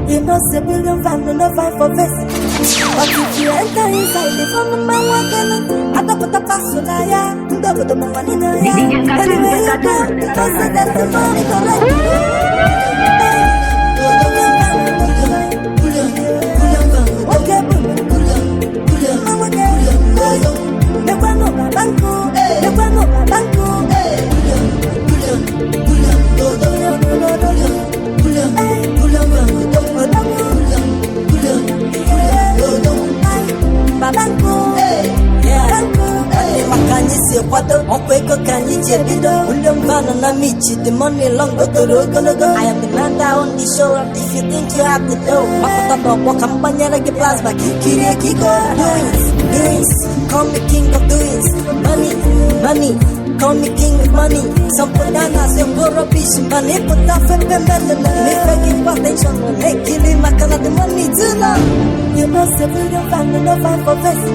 You know, say billion van no fight for face. But if you enter inside the phone, man walking, I don't put the pass on ya. Don't put the money in ya. Anyway, you go, because that's the money correct. The money long go. I am the man down on the show. If you think you have the dough, what company like a plasma? Kiko doings. Call me king of doings. Money. Call me king of money. Some bananas and go rubbish. Money put off and melon. Make a give attention. Make killing my kind of the money too long. You know, civilian family no fight for face.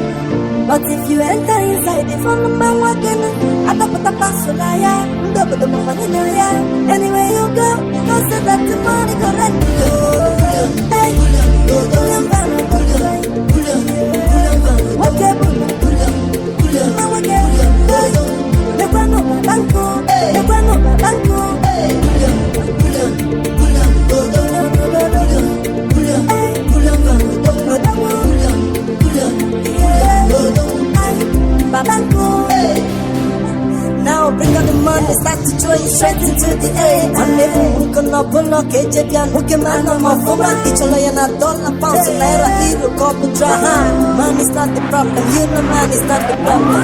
But if you enter inside the phone, man walking, I don't put the pass on ya. Don't put the money in ya. Anywhere you go, because that's the money correct. Hey, now bring out the money, start to throw you straight into the air. I'm never gonna block it, Japan. Look at man on my phone, each of you $1, pounds, and naira, hero, couple dry. Money's not the problem, you know money's not the problem.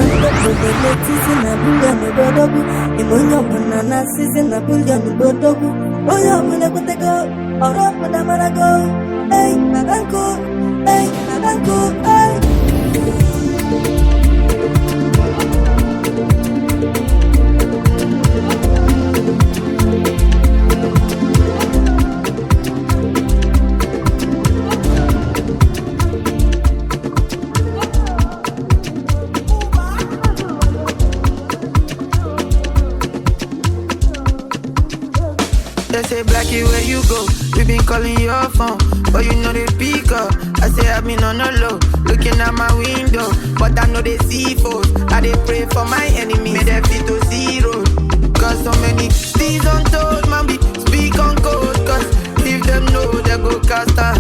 They say Blackie, where you go? We been calling your phone, but you know they pick up. I say I've been on the low, looking at my window, but I know they see foes. I they pray for my enemy, may they fit to 0. Cause so many things untold, man, be speak on code. Cause if them know, they go cast out.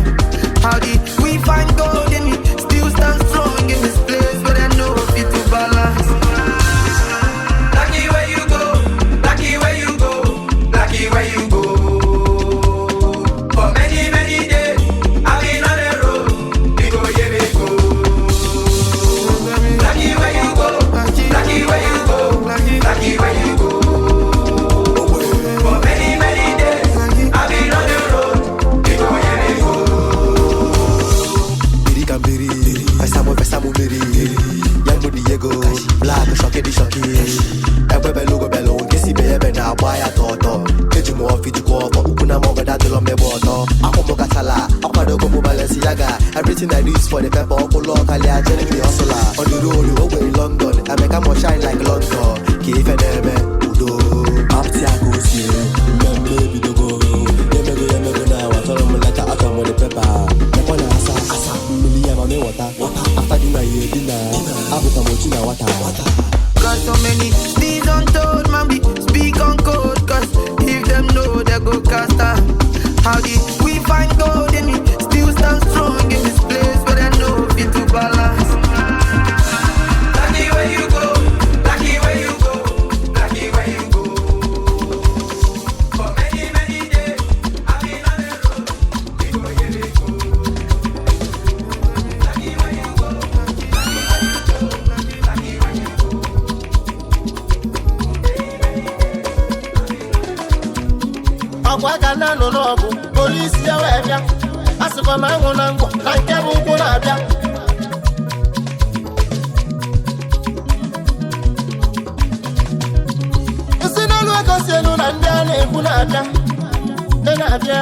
How did we find gold in it? Still stand strong in this place, but I know fit to balance. Blackie, where you go? Blackie, where you go? Blackie, where you go? Everything I do is for the pepper. Pull up, I tell me hustler. On the road, over in London, I make a more shine like London. Keep an Udo. Up to go see. Remember, baby, to go. Yemego now. I told him like a atom with the pepper. The one asa, million on the water. After dinner, after mochina water. Got so many things untold, man, be speak on code. Cause if them know, they go cast out. How did we find gold in it? Still stand strong in this place, but I know fit to balance. Blackie, where you go? Blackie, where you go? Blackie, where you go? For many, many days, I've been on the road. We go, yeah, we go. Blackie, where you go? Blackie, where you go? Agwaga na no no police ya webia. Asiko ma nwo na ngwo ka nke bụ ụkwụ na-abịa. Isi n'olu egosi elu na ndị a na-ekwu na-abịa. Ị na-abịa.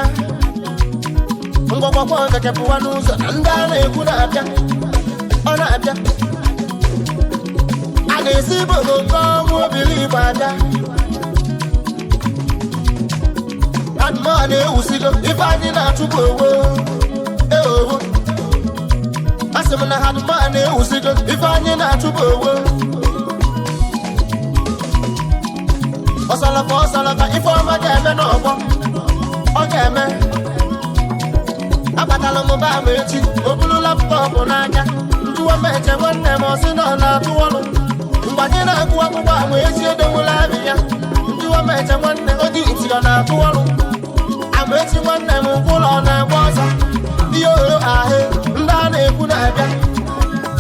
Ngwọgwọkwọ nke kepụwa n'ụzọ na ndị a na-ekwu na-abịa. Ọ na-abịa. A ga-esi bogo nke ọnwụ obili Igbo abịa. had money usigo if I did not to go. I said when I had money usigo if I did not to go. Osala if I'm a game no okay man. Abatala mo ba mechi obulu laptop n'aka ndị wa meche nwanne m osi na na-atụ ọlụ mgbanye na-agụ akwụkwọ ahụ echi edewula abị ya ndị wa meche nwanne odi iti ọ na-atụ ọlụ amaechi nwanne m ụlọ na-agba ọsọ ihe ohere ahụ ndị a na-ekwu na-abịa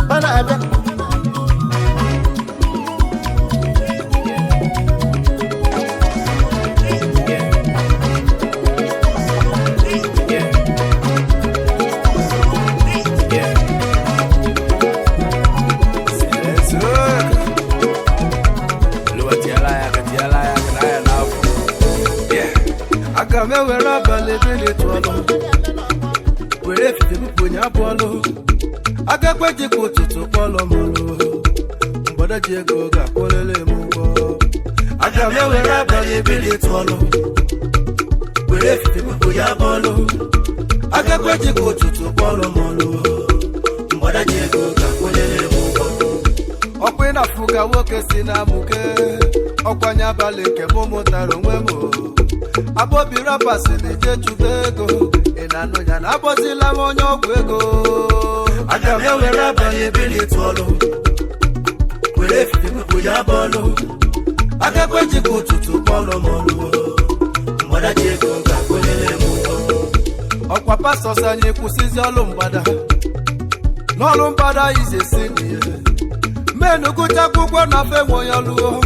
ha na-abịa Me were up a little twelve. We're if you put your polo. I got quite a good to follow Molo. But a jago got Polele Mugo. I got me were up a little twelve. We're if you put your polo. I got quite a good to follow Molo. But a jago got Polele Mugo. Open a fuga workers in a muke. Okwanya baleke momotaro wemo. Abobi rappers in the Jubego, and I know that I was in Lamonio Guego. I got me where I buy Billy Twallow. We left him with Yabolo. I got quite a good to Polo Molo. What I did go back with the Aqua Passos and Yakusis Lombada. No Lombada is a city. Men who could have one of them on your lure.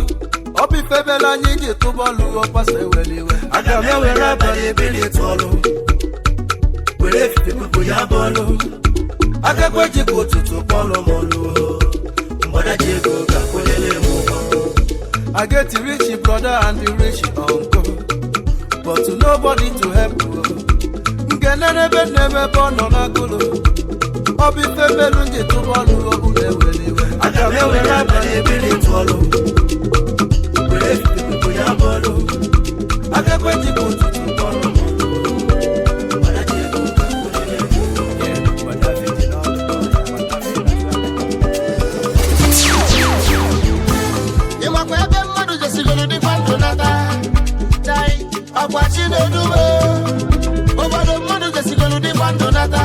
Obi febela nyingi tubolu opase weliwe. Agame wera bali bili tolo. Wele fiti kuku ya bolo. Agakwe jiku tutu polo molo. Mbada jiku kakulele mugo. I get the rich brother and the rich uncle, but to nobody to help you. Ngenene beneme bono na kulu. Obi febelu nji tubolu opule weliwe. Agame wera bali bili tolo. I got quite a good to follow. But I did go but I did not. You might have been mad just to go to the Pantonata. Die, I'm watching the duo. Over the mother just to go to the Pantonata.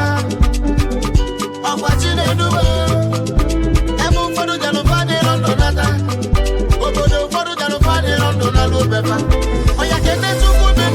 I'm watching the duo. I'm for the Janopani on Donata. Over the Janopani on Donalo Pepper. Oh, yeah, get this to put in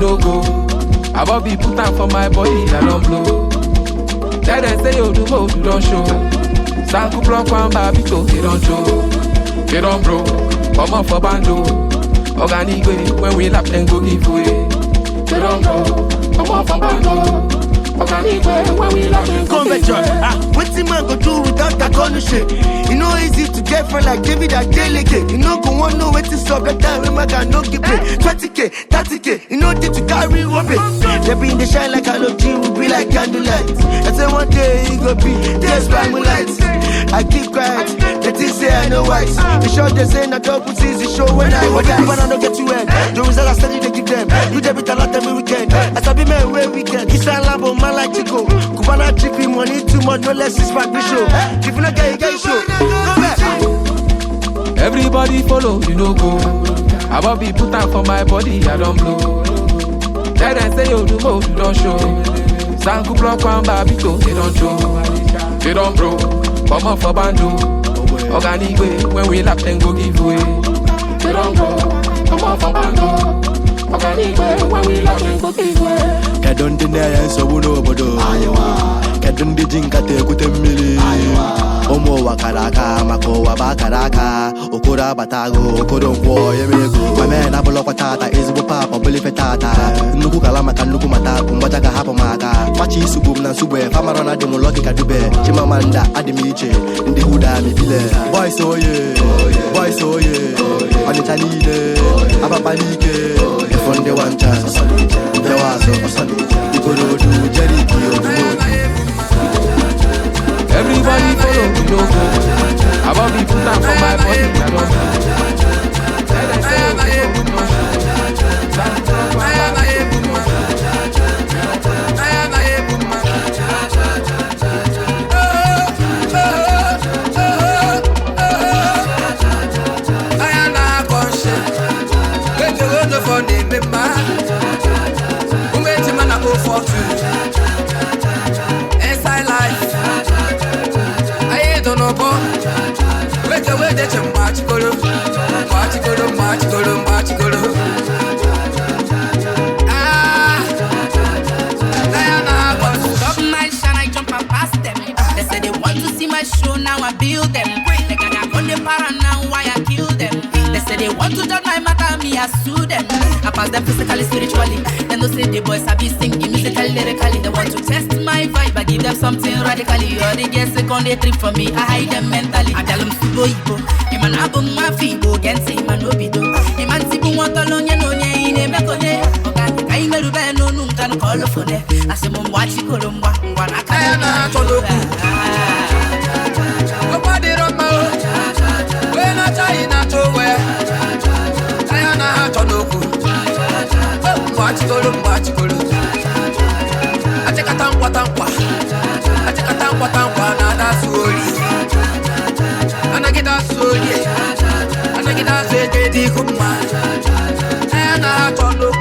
no go. I will be put out for my body, I don't blow. Tell them say you do more, you don't show. Sanku block one babito, they don't show. They don't bro, come on for bando. Organic way, when we lap then go give way. They don't bro, come on for bando. Organic way, when we lap then go give way. What's the man go do without that kind of shit? You know easy to get friend like David that delegate. You know go want know what to stop that time when my guy no give pay. 20k, 30k, you know did to carry rubbish. They be in the shine like I love you, we be like candlelight. I say one day it go be, there's by my lights. I keep quiet, they think say I know wise. The show they say na double sees the show when I was when I don't get to end. The results I study they give them. You debit a lot every weekend. I sabi man where weekend. It's a labo man like Chico. Kubana chippy money too much, no less is back show. If you not get show, come back. Everybody follow, you no go. I will be put out for my body, I don't blow. Tell them say you do more, you don't show. Sanku block one babito, they don't show. They don't bro, come on for bando. Organic way, when we lap then go give way. They don't bro, come on for bando. Organic way, when we lap then go give way. Kadon deny so no bodo. Kadon dijin kate kutemili. Omo wakaraka mako wabakaraka okora batago okoro nkwo yemego mame na bolo kwatata ezigbo papa boli fetata nuku kala maka nuku mata kumbaja ka hapo maka machi isubu na nsubwe famaro na demo loki kadube chimamanda adimiche ndi huda mi bile boys oye anitanide ababalike efonde one chance dewaso ikorodu jeriki odu. Everybody follow, you no go. I will be put out for my body, I don't Stop my shine, I jump and pass them. They say they want to see my show, now I build them. They got on the para now, why I kill them. They say they want to judge my matter, me I sue them. I pass them physically, spiritually. Then they say the boys I be singing musically, lyrically. They want to test my vibe, I give them something radically. All they get second they trip for me, I hide them mentally. I tell them subo ibo, iman abong mafibo, gen say man obido. Iman sibu watolong ya no nye ine mekode. I know the no nunca no call for it. I say mum watch Columba, one I can't follow. Nobody run my when I tie not to wear. I am not to look. Watch Columba. I take a tankwa. I take a tankwa, that's all. And I get that soul, and I get that say, they come on. I am not to look.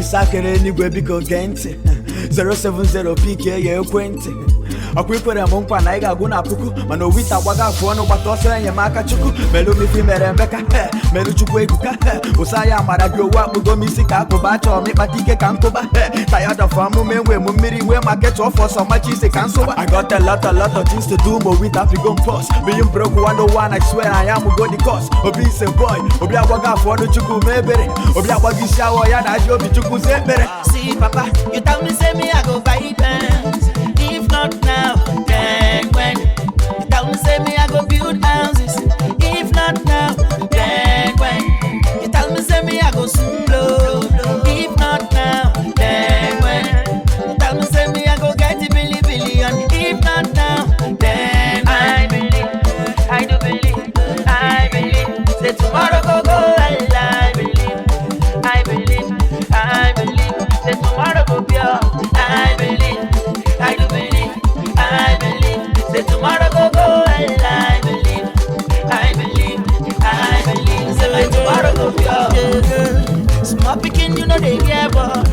Sakere anywhere because gente 070 PK ekwenti Akwipere munkwa na iga guna puku Mano wita waga fuano batose enyemaka chuku Melu mifi mere mbeka Melu chukwu eguka Usaya maragyo wa mugomisi ka akuba Chomi patike kankoba Tired of amume we mumiri we market for so much is a cancel. I got a lot of things to do, but with Africa gon' pause. Being broke 101, I swear I am a go the cause. Obi say boy, Obi awaga for the chuku mebere. Obi awagi shower ya na jobi chuku sebere. See papa, you tell me say me I go buy pants. If not now, then when? You tell me say me I go build houses. If not now, then when? You tell me say me I go soon blow. If not now, then when? You tell me say me I go get $1 billion. If not now, then I believe, I do believe, I believe. Say tomorrow go and I believe, I believe, I believe. Say tomorrow go pure. I believe, I do believe, I believe. Say tomorrow go and I believe, I believe, I believe. Say my tomorrow go pure. Small picking, you know they care about.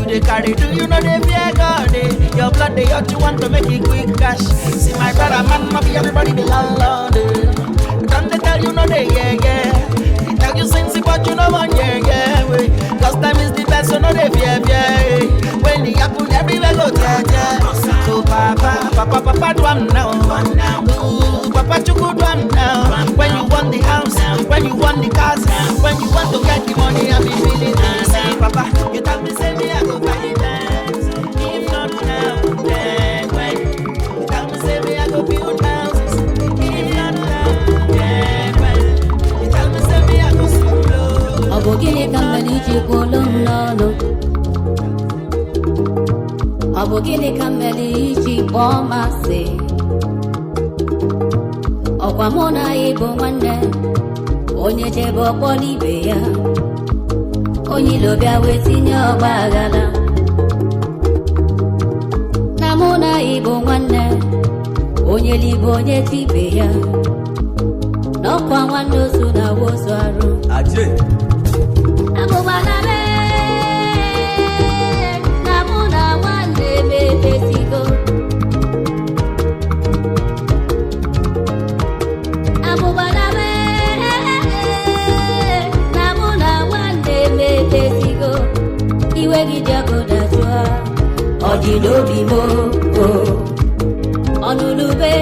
They carry do you know they fear God, your blood they ought to want to make it quick cash. See my brother man, mafia, everybody be landlord. Don't they tell you know they yeah. They tell you since but you know one yeah. Cause time is the best, so no they fear. When the apple everywhere go yeah. So papa do am now. Ooh, papa chuku do am now. When you want the house, when you want the cars, when you want to get the money, I be feeling it. See papa, you tell me say me I go buy it dance. If not now, then when? You tell me say me I go build houses. If not now, then when? You tell me say me I go solo. Abogile kambali chikolong lolo. Abogile kambali chipomase. Okwamona ibo mwande. Onye chebo polibeya. Onye lobia wetinye obagala. Namona ibo mwande. Onye libo onye tibeya. Nokwa mwando suna woswaru. Aje. Abubalabe. Namona mwande bebesigo. Abubalabe. Namona mwande bebesigo. Iwe gidako dajwa. Ojidobi mo. Onulube.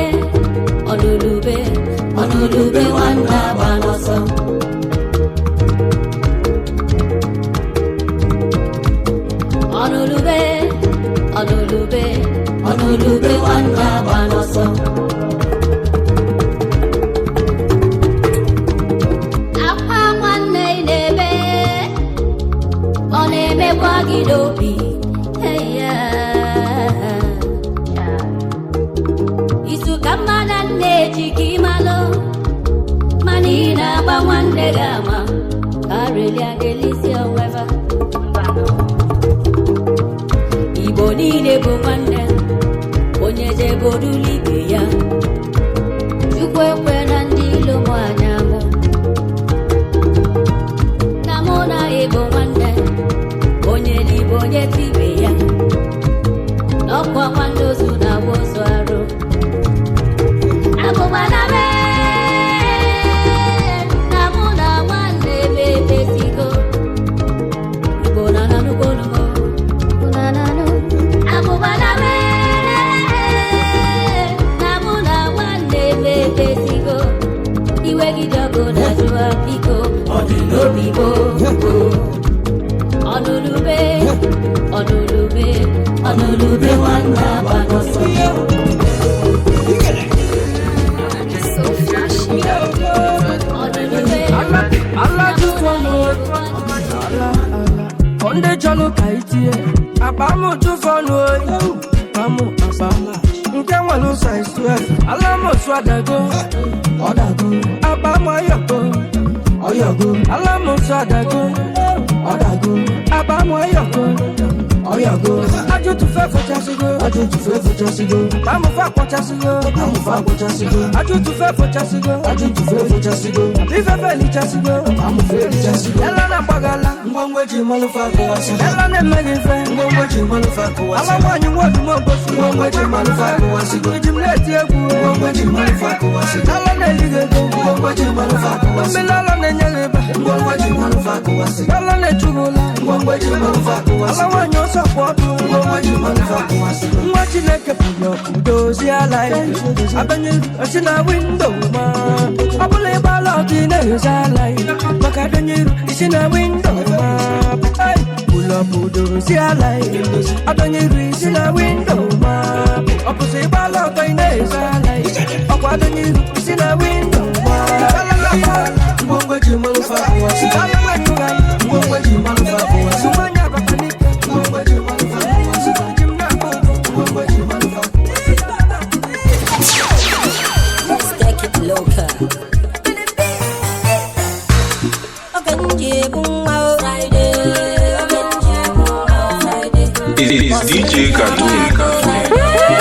Onulube wanda banoso. Onulube wanda banoso. Apa mwane nebe. Onebe wagidobi. Hey yeah. Isu kamana neji kimalo. Manina ba wande gama. Karelia delisia weather. Ibo nile bo wande. Onye je boduli beya. Chukwe na ndilo mwanyamo. Namona ibo wande. Onye libo onye tibeya. Nokwa wando suna woswaro. Abubalabe. Namona wande bebesigo. Ibo nananu konumo. Nananu. Abubalabe. Namona wande bebesigo. Iwe gidogo dajwa piko. Odilobi bo. Onulube wanda banoso. Allah just one more. On the jalo kaitie. Abamu to follow. Abamu. Nkewa no size 12. Allah mo swadago. Odago. Abamu ayogo. Allah mo swadago. Odago. Abamu ayogo. oh yeah go. I do to fair for Chasigo, I do to fair for Chasigo. I'm a fat for Chasigo, I'm a fat for Chasigo. I do to fair for Chasigo, I do to fair for Chasigo. If I fairly Chasigo, I'm a fairly Chasigo. Ella Bagala, one way to Malufako, Ella Megan friend, one way to Malufako. I want you want to move, one way to Malufako, Jim Letia, one way to Malufako, Ella Neligo, one way to Malufako, Milala Neliba, one way to Malufako, Ella Netula, one way to Malufako, I want your support, one way to Malufako, what you like a dozy alive. I've been in a window, I believe I love in a life. But I don't need it's in a window, pull up, dozy alive. I don't need it's in a window, opposite ballot in a life. I don't need it's in a window, one way to Malufako, one way to Malufako, It is DJ Cartoon.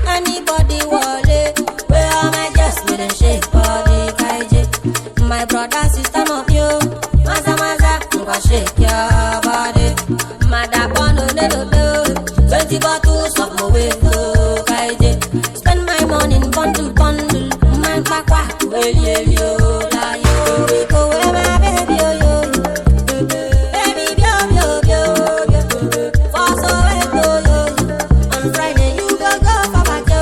Anybody wale, where am I just with a shake body, kaije. My brother, sister, of you, maza, shake your body. Mother, bono, little 20 bottles of Moeto, kaije. Spend my money in bundle, man, pakwa, well, yo, la, yo, we go where my baby, yo. Baby, yo. For so yo. On Friday, you go for back, yo.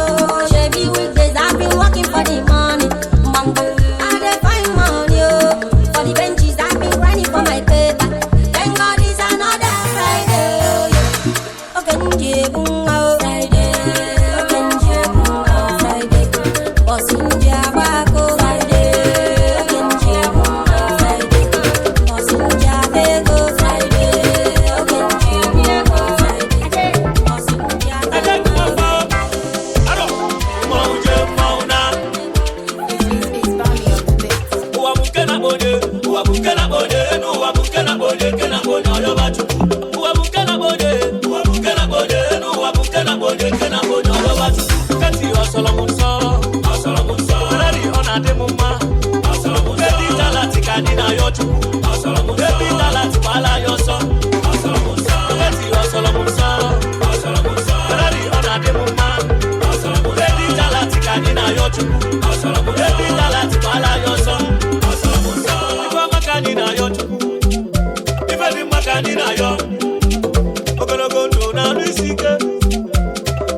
Shabby weekdays, I've been working for the money. Mambo, I dey find money, yo. For the benches, I've been grinding for my paper. Thank God it's another Friday, yo. Okay, Friday. Boss in Jabako, Friday. Boss in Jabako, Friday. Boss in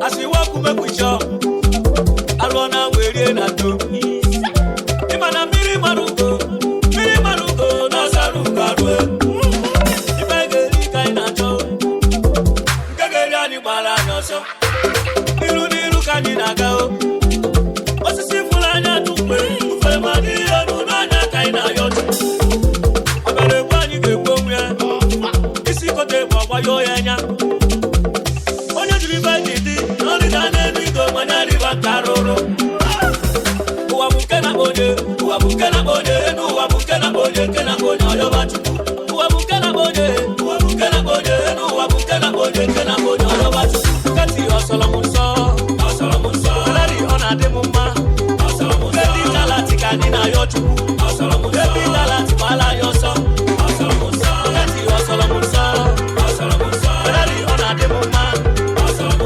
As we walk, we make we jump. I wanna wear it na do. Imana miri marugo, no saruga do. Ibegeri kaina jo, gageri ani bala nyoso. Niru kanina gao. Osisi fulanya tupe, ufe mani yonu nanya kaina yotu. Abere kwani kekwe isi kote baba yo yenya. Onye jiri bedidi, nori dane nigo manyari bakaroro. Uwa bukena bode, kena bode oyo batu. Uwa bukena bode, kena bode oyo batu. Kati osolomunso. Alari ona de mumma. Baby talati kanina yotu. Baby talati bala yoso. Kati osolomunso. Alari ona de mumma.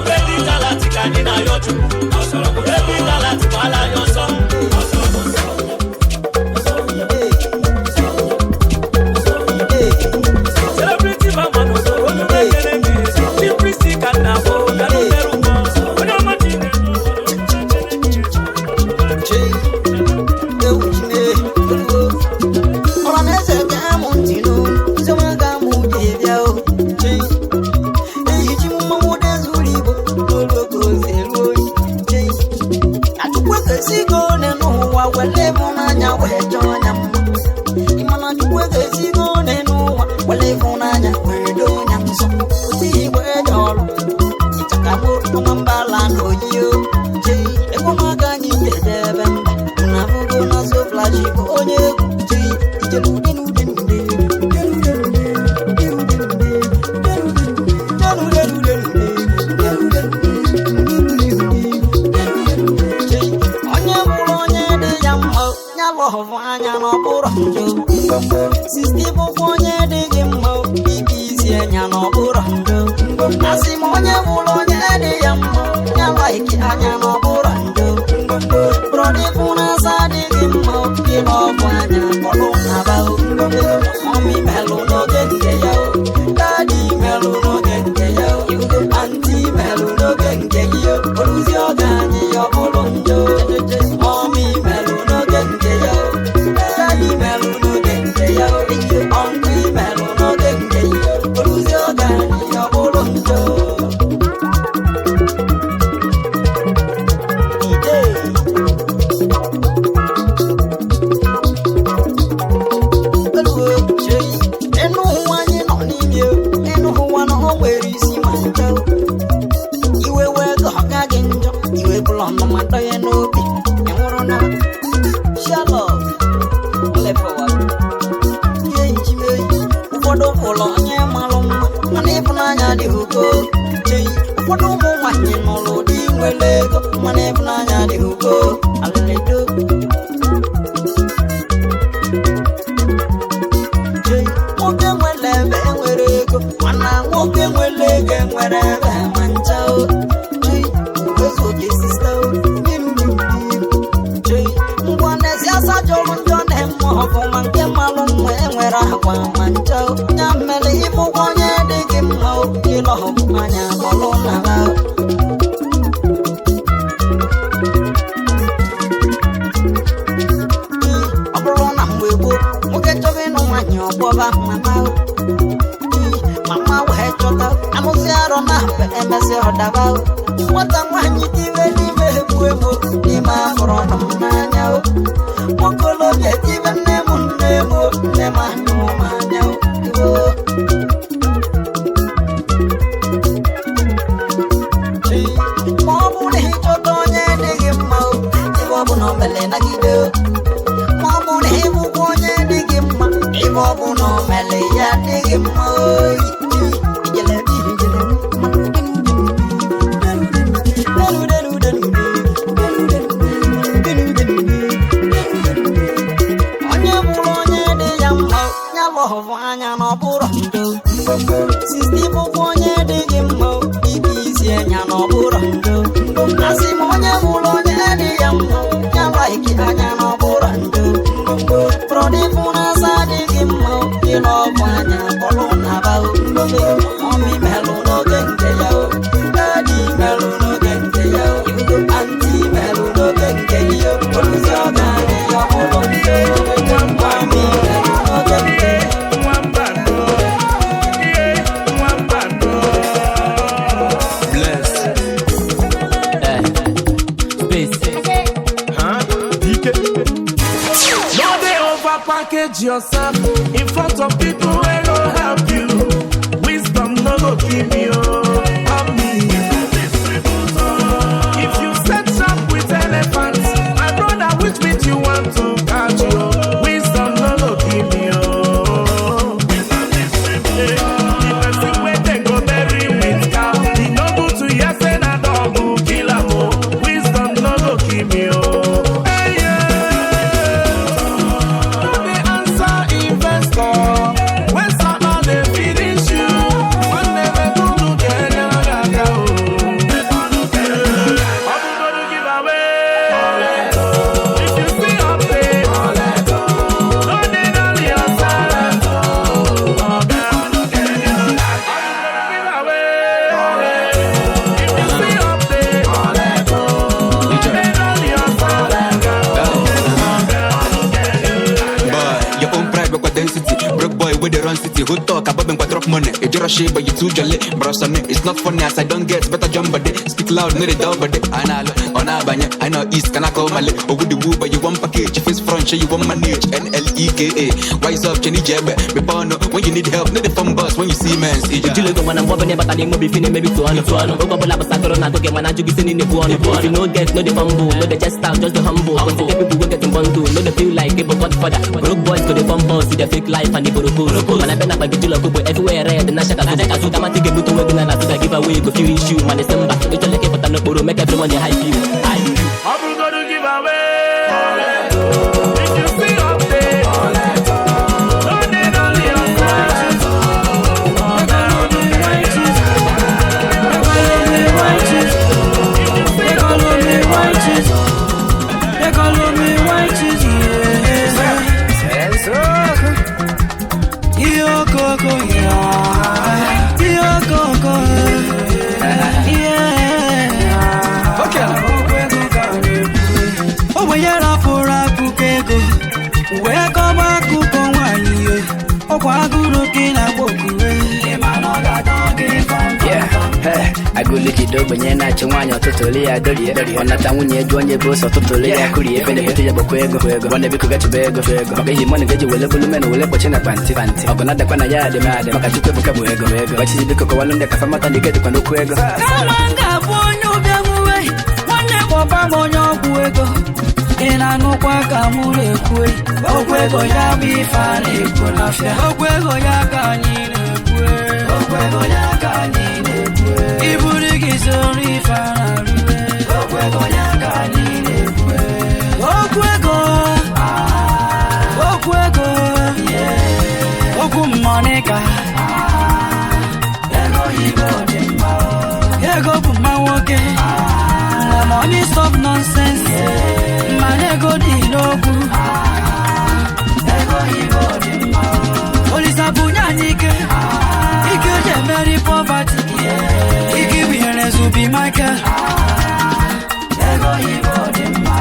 Baby talati kanina yotu. Baby talati bala yoso. Celebrity mama no so no kenenge. She pretty kana bo ya no nerugo. Odo matine. Wale funanya, wedo nyamso. Uti we dolo, itakabo, love anya no bụrụ njọ sisti bụkwa onye dị gị mma ike isi anya no bụrụ njọ asị m onye bụrụ onye dị ya mma ya like anya no bụrụ njọ brọdị bụ na asa dị gị mma gị love anya kpọrọ naba mọmi melụ n'oge nke ya dadi melụ n'oge nke ya anti melụ n'oge nke ya oruzi oge anyị ya bụrụ njọ mọmi melụ n'oge nke ya dadi melụ n'oge nke ya ọnkụ melụ n'oge nke ya oruzi oge anyị ya bụrụ njọ ụfọdụ ụmụ nwanyị n'ụlọ dị nwere ego mana ịfụnanya dị ugo alịledo nwoke nwere ebe enwere ego mana nwoke nwere ego enwere ebe ma ncha ezoge sista ngwa n'ezi asa jọrọ njọ na-eme ọfụma nke malụ mma enwere agwa ma ncha ya mere ịbụkwa onye dị gị mma ịlọ anya kpọrọ n'ala ọ bụrụ na mgbe gboo nwoke chọrọ ịnụ nwanyị ọgbọba mama wee chọta amụsị arọ na emesị ọdaba nwata nwanyị tiwe n'ime egbu egbu n'ime afọrọ nọ m n'anya nwokolobịa tibe nne m nne m nne m anyụ m anya ma ọ bụ na ịchọta onye dị gị mma ebe ọ bụ na o mere nagide ma ọ bụ na ịbụkwa onye dị gị mma ebe ọ bụ na o mere ya dị gị mma anya n'ọbụrụ ndo sisti bụkwa onye dị gị mma ike isi anya n'ọbụrụ ndo asị m onye bụrụ onye dị ya mma ya like anya n'ọbụrụ ndo brọdị bụ na asa dị gị mma ịlọ ọbụ anya kpọrọ naba mọmi melụ n'oge nke ya dadi melụ n'oge nke ya anti melụ n'oge nke ya oluzi ọga anyị ya bụrụ ndo mami melụ n'oge nke ya package yourself in front of people who go help you. Wisdom no go give you help me. If you set up with elephants, my brother, which meat you want to catch you? Wisdom no go give you. The person where they go bury with cow, the noble to yes and a dog who kill am. Wisdom no go give you. Who talk about me drop money? You just shit, but you too jolly. Bro, son, it's not funny as I don't get better jump, but speak loud, no, they don't, but I know, on Abanya, I know East, can I call my lip? Or would the woo, but you want package, face front, show you want manage, NLEKA. Wise up, Jenny Jeb, me bono, when you need help, no, the phone bus, when you see man, see you. You when I'm bobbing, but I didn't be feeling maybe to on the phone. Oh, but I'm a sacker, not to get when I do get in the phone. If you know, get no the fumble, no the just out, just the humble. But the people will get in bundle, no, they feel like people got further. Broke boys to the fumble, see the fake life and the buru. When I been up, I get you like everywhere red, and I shaka I took my ticket to wedding and I took a giveaway, go few issue, man, December. It's a lucky, but I'm not going to make everyone hype you. I'm going to give away. If you see ego wee kọba akụkọ nwanyị ọkwa agụrụ gị na gbokure I go lick it up, and I want you to totally adore it. On that time when you join your boss or totally accurate, and the better Boquego, when they could get to beg of Ego. Okay, money get you will have men will have watching a panty. I'm gonna the Panaya, the mad, and I took a Boquego, but she's because one of the Kafamata and get to Conduquego. One never and I know Quacamule, Oquego Yabi Fani, Oquego Yakani, Oquego Yakani. Iburigi sori fararu Okwego yakani nekwe Okwego Oku monica Ego higo dimba Ego puma woke No money stop nonsense Man ego di loku Ego higo dimba Olisa bunya nike Ike jemeri poverty Ike biene zubi Michael Ego higo dimba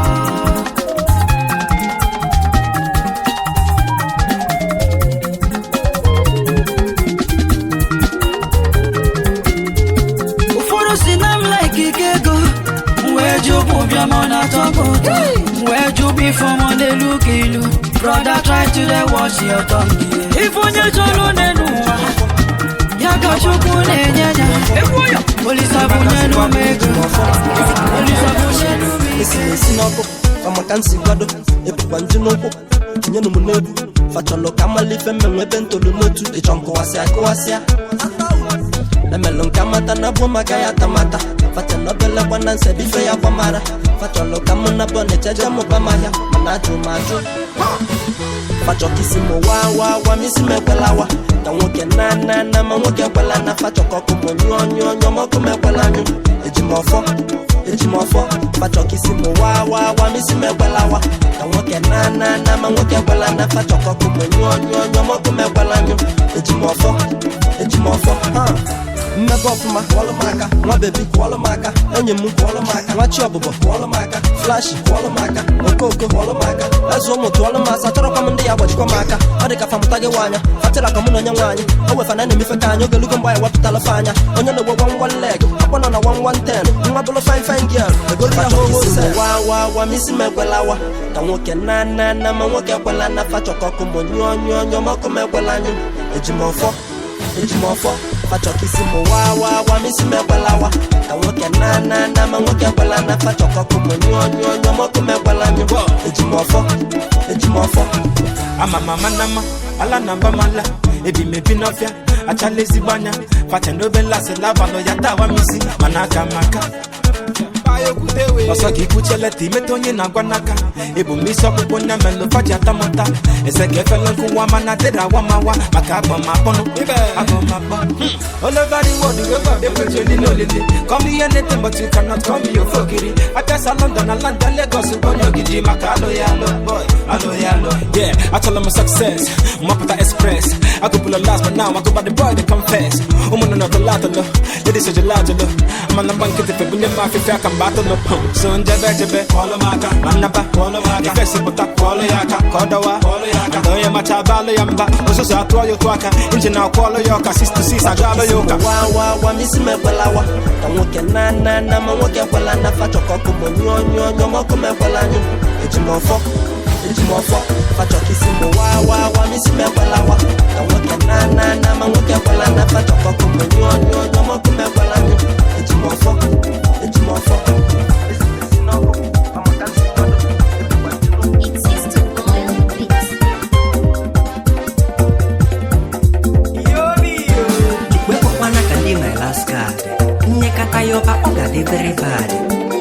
Uforo sinam like ikego Mwejo pobia mona toko Mwejo before money look ilu Brother try to dey watch your tongue If onye cholo nenuwa Yaga chukune nyanya Olisa bunye no mego Olisa bunye no mego Esi noko Kama kansi gwado Epu banji noko Nyenu munebu Facholo kama life mwenwe bentolu notu Echonko wasia Nemelon kama tanabu magaya tamata Fachalo bele wana nsebife ya wamara Facholo kama nabone cheja mubamaya Manaju maju Facho kisimo wa misi mekwelawa Kanwoke na manwoke kwela na facho koko monyo moko mekwela nyu Ejimofo Facho kisimo wa misi mekwelawa Kanwoke na manwoke kwela na facho koko monyo moko mekwela nyu Ejimofo Mmebe ọfụma kwọlụ maka nwa bebi kwọlụ maka enyi m kwọlụ maka nwa chi ọbụbọ kwọlụ maka flash kwọlụ maka okoko kwọlụ maka eze ụmụ tụọlụ masa chọrọkwa m ndị ya gbajikwa m aka ọ dị ka famụta gị nwaanya fatịra ka mụ na onye nwaanyị o wefana na-emefe ka anyị ogelugo mgbe anyị wepụtala fe anya onye na-egwe one leg akpọ nọ na 110 nwa bụlụ fine girl egolu ya hụ wa misi m ekwelawa ka nwoke na ma nwoke ekwela na fachọkọkụ m onyo mọkụ m ekwela anyụ Ejimofo Facho kisimo wa misi mekwelawa Kanwoke na ma nwoke kwela na facho koko monyo moko mekwela nyo Ejimofo Ama mama nama ala namba mala Ebi mebi nofia achale zibanya Fache nobela se lava no yata wa misi Manaka maka Oso kikuchele timetonye na gwanaka Ebu miso kuponya melo faji atamata Ese kefelo kuwa manadera wa mawa Makabo mapono Abo mapono All over the world you ever they put you in no lily Call me anything but you cannot call me your fuckery I guess I London, Lagos Uponyo gidi makalo yalo boy Alo yalo Yeah, I tell them my success Mapata express I go pull a last but now I go by the boy they confess Umano na kolatalo Ladies say gelatalo Man I'm bankete fe bunye mafi fe akamba battle so njebe kwalo maka manaba kwalo maka ifesi buta kwalo yaka kodawa ando ye machabalo yamba osusu atwa yo twaka inje na kwalo yoka 6 to 6 agalo yoka wa misi mekwelawa kanwoke na ma nwoke kwela na facho koko monyo moko mekwela nyu Ejimofo facho kisimo wa misi mekwelawa kanwoke na ma nwoke kwela na facho koko monyo moko mekwela nyu Ejimofo Yoba oga de very bad.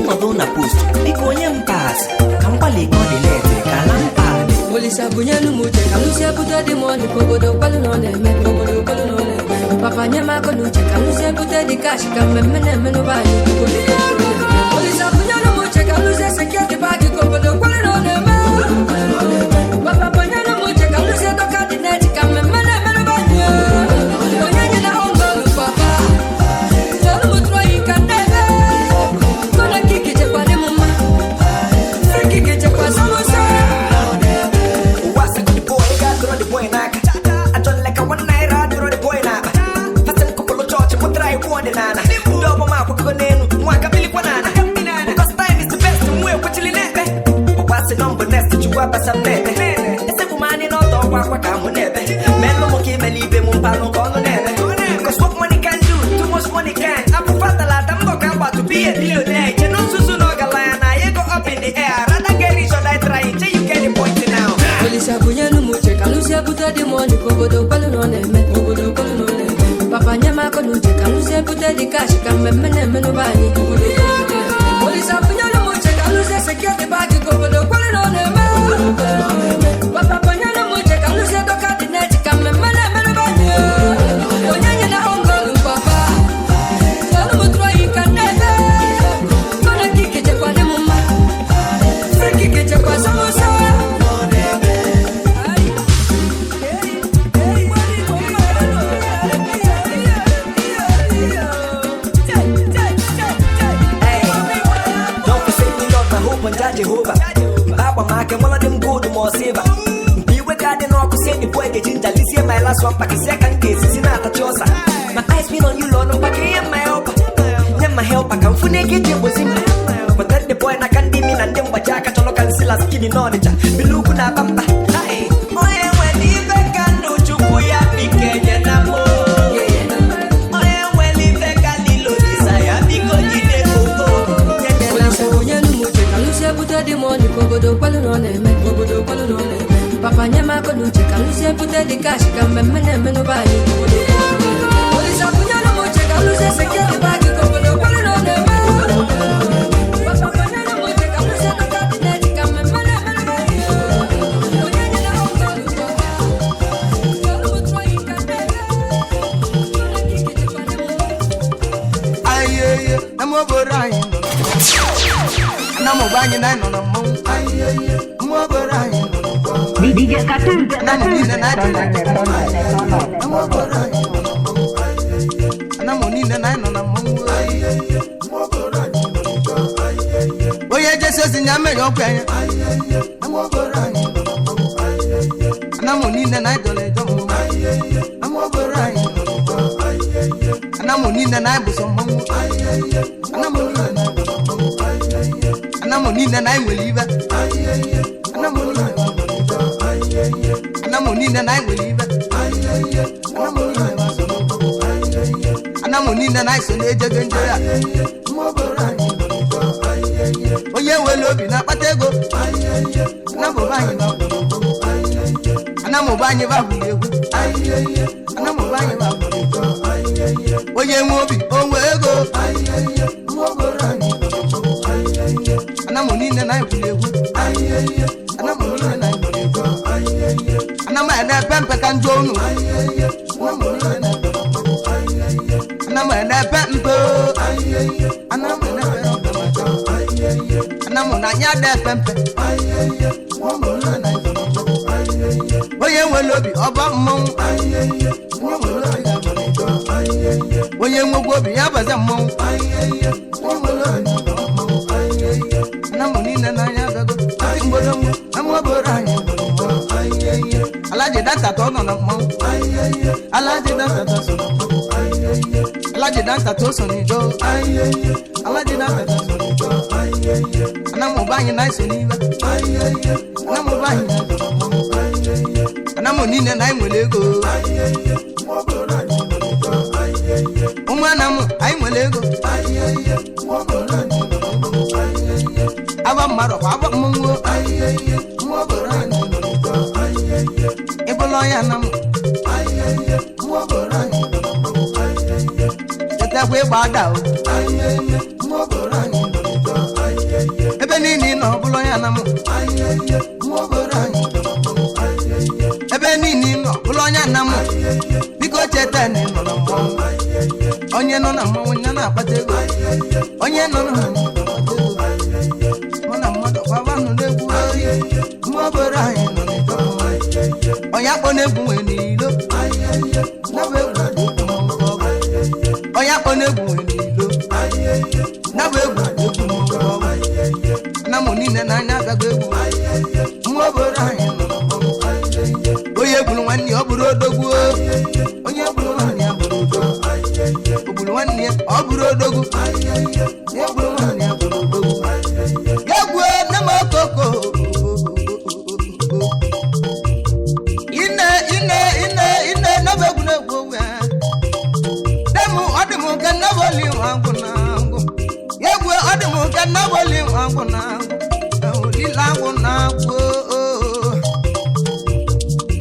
Mother na post. Biko onye mpass. Kampali go de lete kalampade. Olisa bunyanu muje. Kalusia puta de money pogodo palu no ne me pogodo palu no ne. Papa nyama ko nuche. Kalusia puta de cash kamemene meno bani. Olisa bunyanu muje. Kalusia security bagi pogodo palu no ne me. Papa bunyanu muje. Kalusia toka de net kamemene meno bani. Onye na ongo papa. honest to you up as a man. It's a woman in all the work I'm on never. Men no more came and leave him on Palo Cono never. Because what money can do, too much money can. I prefer the lad, I'm not about to be a millionaire. You know, Susan Ogalan, I go up in the air. Rather get it, so I try until you get the point now. Polisa Bunyano Muche, Kalusia Buta de Money, Kogodo Palone, Kogodo Palone. Papa Nyama Konuche, Kalusia Buta de Cash, Kamemenovani, Polisa Bunyano Muche, Kalusia secure the bag, Kogodo Palone, Papa Bunyano Muche, Kalusia Doka the net, Kamemenovani, Onyana Hongo, Papa, Yanamutra, you can never, gonna kick it up on the mumma, kick it up on some. Jehovah, Baba Mark, one of them go to more saver. Be with God and all, say the boy get in Jalicia, my last one, but the second case is not a chosa. My eyes been on you, Lord, but I am my helper. Then my help, I come for naked, it was in my. But then the boy, I can't be in and then what Jack at all can still as skinny knowledge. Be looking at Bamba. Hey, oh, yeah, when if I can do to put your big and I'm more. Oh, yeah, when if I can do desire, because you did go. Buta de money, Kogodo Palone, Kogodo Palone. Papa Nyama Konuche, Kalusia Buta de Cash, Kamemenovani. Polisa Bunyano Muche, Kalusia secure the bag, Kogodo Palone. Papa Bunyano Muche, Kalusia Doka the net, Kamemenovani. Aye, I'm over Ryan. I'm buying nine on a moon. More Ryan. DJ Cartoon. I'm in the night. I'm over Ryan. And I'm in the night on a moon. Oh, yeah, just as in Yammer, okay. I'm over Ryan. And I'm in the night. I'm over Ryan. And I'm in the night with some moon. And I'm over Ryan. And I'm on in and I will leave it. And I'm on in and I will leave it. And I'm on in and I say, oh, yeah, well, love you, not Patego. And I'm buying up. And I'm buying about you. And I'm buying about you. Oh, yeah, won't be. Oh, well, go. And I'm on in and I will live. And I'm on in and I will live. And I'm at that pamper can join. And I'm at that pamper. And I'm at that pamper. And I'm on that pamper. Oh, yeah, well, love you about mom. Oh, yeah, we'll be up as a mom. I'm over Ryan. I like that on a mount. I like that. I like that on the door. I like that. And I'm buying nice and even. And I'm buying. And I'm on in and I will go. Oh, man, I will go. I'm a matter of Mungo. Eboloyanam. That way, bad out. Ebenini no Boloyanam. Ebenini no Boloyanam. Because Chetan no Onye no Namo, Yana Patego. Onye no. Oya ponegun enilo. Oya ponegun enilo. Na moni na na gagbewu. Mo bora yin. Oye bulu wani oburo dogu. Oye bulu wani oburo dogu. Obulu wani oburo dogu. Ye bulu wani oburo dogu. Yagwe na makoko. na wali wangu na lila na go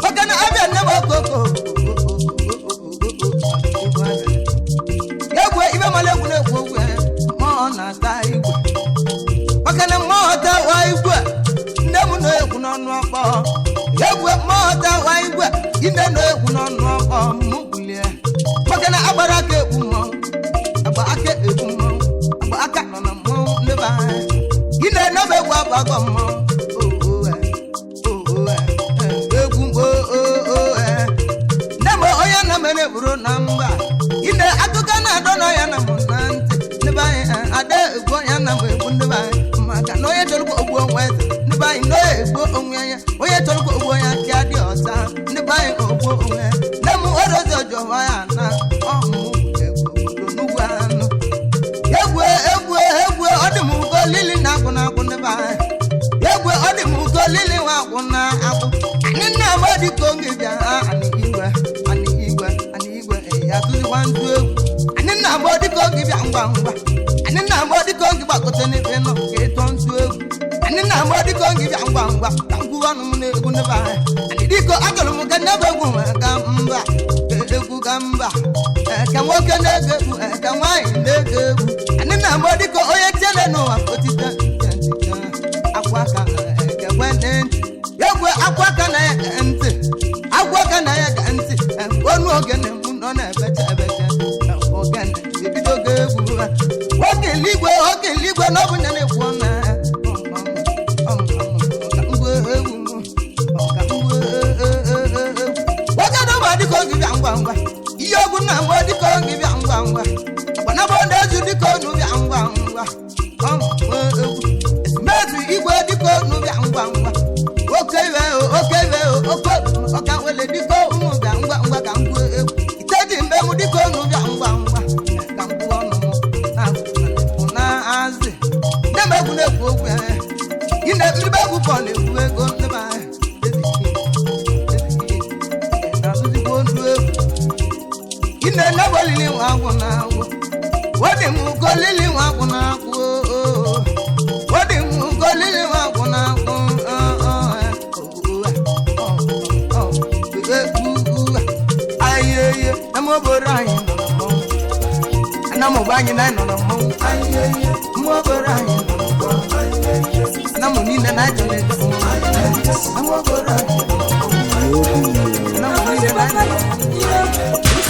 Ogana abia na bokoko Yegwe ibe male gune gwe mo na ta igwe Ogana mo ta wa igwe ndemu no egwu n'ọnụ ọkpọ Yegwe mo ta wa igwe inde no egwu n'ọnụ ọkpọ mubulie Ogana agbara ka egwu mo agba aka egwu mo agba aka nọ na mo neba inde no be gwa bago mo Nemo oya na mere buru na mba inde akụkọ na adono ya na mo na ntị neba ade egwu ya na mo egwu neba maka na onye chọrọ ogbu onwe neba no egbu onwe ya onye chọrọ ogbu ya ka dị ọsa neba ogbu onwe nemo orozo jowa ya na ọmụ egwu n'ugwu anụ egwu ọdịm ugo lili na akwụ na akwụ neba egwu ọdịm ugo lili wa akwụ na akwụ nna amadi kongi bịa ani igwe ya tụzikwa ntụ egwu nna amadi kongi bịa ngwa ngwa nna amadi kongi gbakote n'ife nọ ka ịtọ ntụ egwu nna amadi kongi bịa ngwa ngwa ka ngwụwa ọnụ m na-egwu nebe anyị diko agụrụ m ka nebe egwu ka mba egwu ka mba ka nwoke na-ege egwu ka nwaanyị na-ege egwu nna amadi ko onye tiele n'ụwa otite akwa aka ekekwe ntị egwu akwa aka na ya ntị agwa aka na ya ga ntị onu ogene m nọ na-ebecha ogene ebido ga egwu oge eluigwe na ọ bụ nya na-ekwu ọna oge dọba dịka oge bịa ngwa ngwa ihe ogwu na mgbe dịka oge bịa ngwa ngwa gbanabọ na-ezu dịka onu bịa ngwa ngwa ezumezu igwe dịka onu bịa ngwa ngwa oke iwe ọka wele dịka ụmụ bịa ngwa ngwa ka ngwa egwu ite dị mbe mụ dịka onu bịa ngwa ngwa ka ngwa ọnụ na-azị neme egwu na-ekwu okwu ya ine mmiribe egwu pọ na-ekwu ego ndebe na-azụzikwa onu egwu ine nebe olili nwa agwụ na agwụ wadi m ugo lili nwa agwụ na agwụ wadi m ugo lili nwa agwụ na agwụ ayeye na moboro anyị nọ na mmọnwụ na mọbụ anyị na nọ na mmọnwụ ayeye moboro anyị nọ na mmọnwụ na mụ niile na ajọ na-efu na moboro anyị na mụ niile na ajọ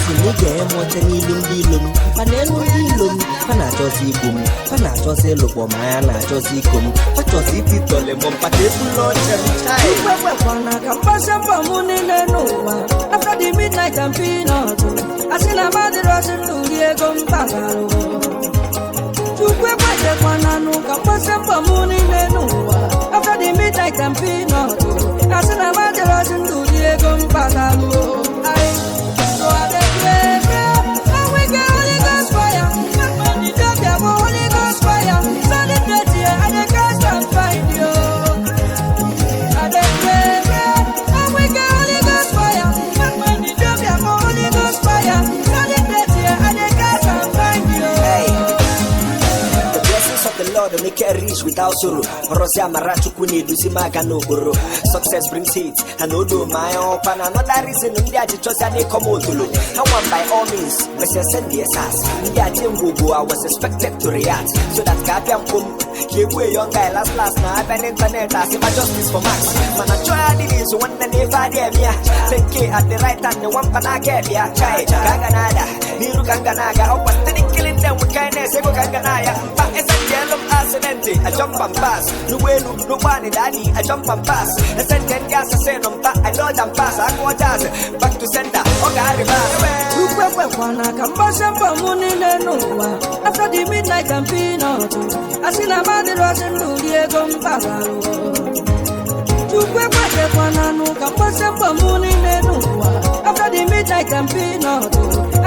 si n'oge ya mụcha n'ilu ndị ilo m mana elu ndị ilo m ha na-achọzi igbu m ha na-achọzi ịlụkpọ ma ya na-achọzi iko m ha chọzi ititọle m mpaka ebula ọcha m ikwekwana ka mgbasa mbọ mụ niile n'ụwa after the midnight and peanut asị na madịrọzi ndụri ego mpaghara chukwu ekwechekwana nụ ka mgbasa mbọ mụ niile n'ụwa after the midnight and peanut asị na madịrọzi ndụri ego mpaghara so I dey pray, and we get Holy Ghost fire. When you drop your Holy Ghost fire, so the dirty I dey cast and find you. I dey pray, and we get Holy Ghost fire. When you drop your Holy Ghost fire, so the dirty I dey cast and find you. The blessings of the Lord make it rich without sorrow. Rosia Marachuku need to see my canogoro. Success brings hate, and no do my own pan. Another reason India to trust and they come out to look. I want by all means, but I send the SS. India didn't go, I was expected to react. So that Gabian Pum, give way young guy last now. I've been internet, I see my justice for Max. Man, I try it is one that never did me. Take care at the right time, the one Panakia, Chai, Ganganada, Niru Ganganaga, I was killing them with kindness, Ego Ganganaya. But it's a yellow accident, I jump and pass. No way, no one, daddy, I jump and pass. I send 10 gas, I say, no, I dodge and pass. I go jazz, back to center, okay, Ukwekwana ka mgbasa mbọ mụ niile n'ụwa after the midnight and peanut asị na madịrọzi ndụri ego mpaghara chukwu ekwechekwana nụ ka mgbasa mbọ mụ niile n'ụwa after the midnight and peanut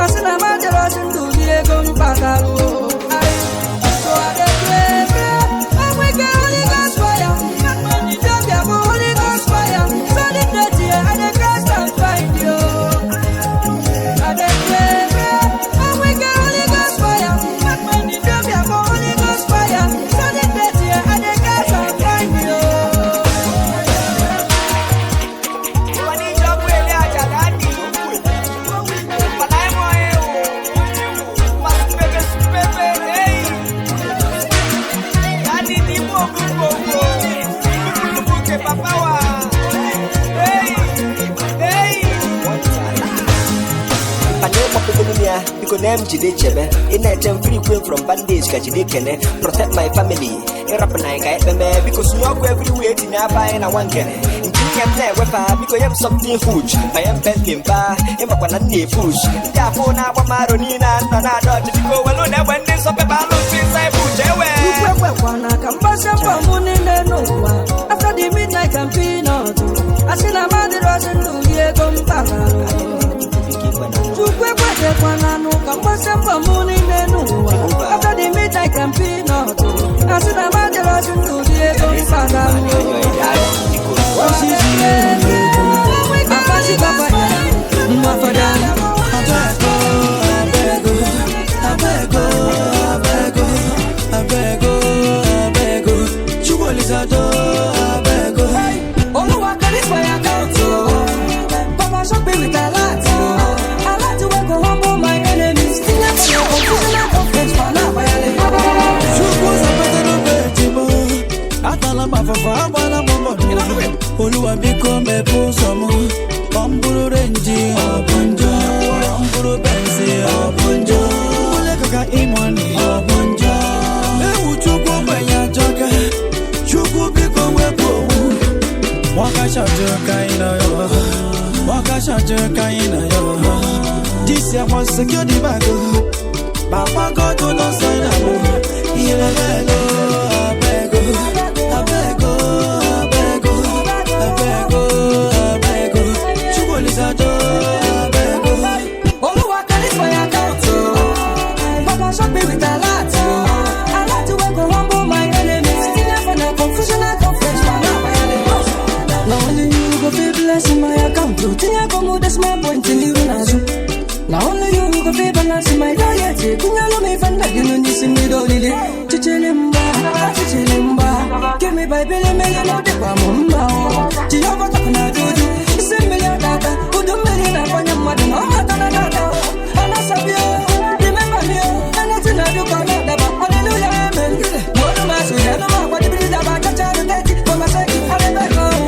asị na madịrọzi ndụri ego mpaghara so I dey pray, and we get Holy Ghost fire. When you drop your Holy Ghost fire, so the dirty I dey cast and find you. I dey pray, and we get Holy Ghost fire. When you drop your Holy Ghost fire, so the Biko name Jide Chebe. In a time free queen from bandage, Kajide Kene. Protect my family. Rap and I get me because you walk everywhere in a buy and I want Kene. In Kenya, because I am something huge. I am pending bar, I'm a push. Tapona, Maronina, and I don't go alone when there's a balance inside Bush. After the midnight campaign, I see a man that wasn't to be a after the midnight campaign, I see a man that wasn't to be Oluwa biko me pusomo Bamburu renji obunjo Bamburu benzi obunjo Ule kaka imani obunjo Ewu chukwu benya joke Chukwu biko wepo Waka shajoka ina yo Waka shajoka ina yo This year was secure the bag Baba God to no sign up Ilelelo abego Abego Now only you go feel balance in my diet. Kunyalo me fan like you know this in me dolly. Chichilimba, give me Bible me no de kwa mumba. Chiyoba takuna dudu, similar data. Udu me na kwa nyama de mama tana data. Anasabio, remember me, anything I do kwa daba. Hallelujah, amen. Wodu masu ya no ma kwa dibidi daba. Chacha de teti, kwa masaki, hallelujah.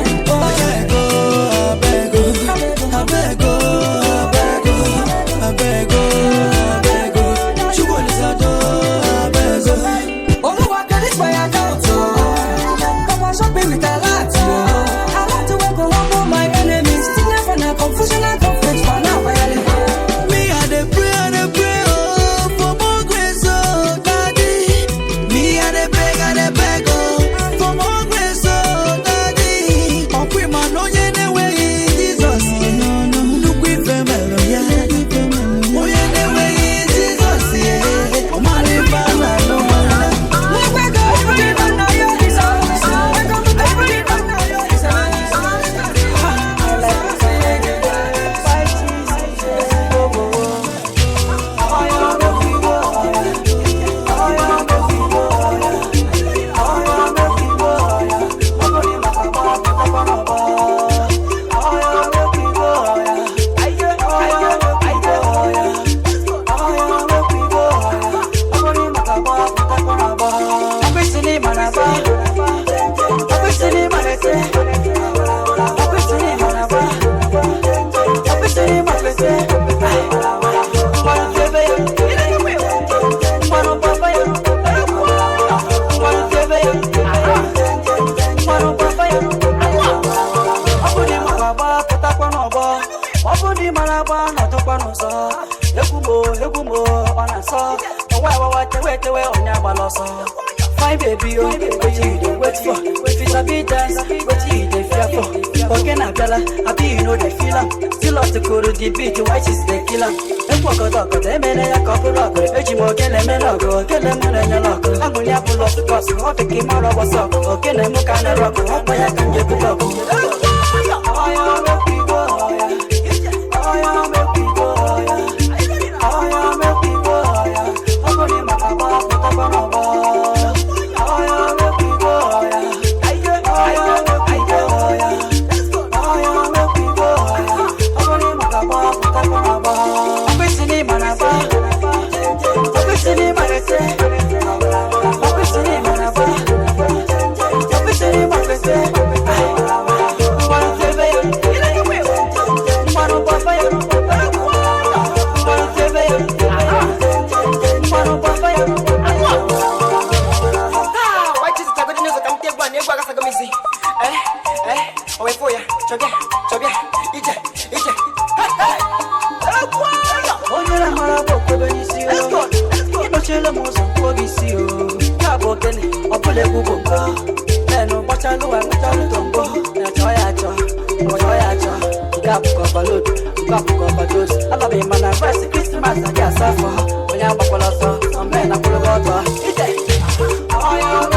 Fine baby, oh, what you dey wait for? If it's a bit dance, what you dey fear for? Okay, na bella, I be you know they feel am. Still love to go to the beat, why she's the killer? And walk out, they made a couple of it. More get them and go, get them on a lock. I'm going to pull off the cross, I'll take him out of what's up. Okay, then look at the rock, hope I can get the love. I am a people, I am a people, I am a people, I'm going to make a ball, put up on a ball. Ule bubongo Nenu bachalu wa mchalu tombo Na choya cho Choya cho Gapu kwa balud Gapu kwa bados Alabe mana verse Christmas na kia safo Onyamba kwa loso Ambe na kule goto Ite Oyo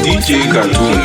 DJ Cartoon.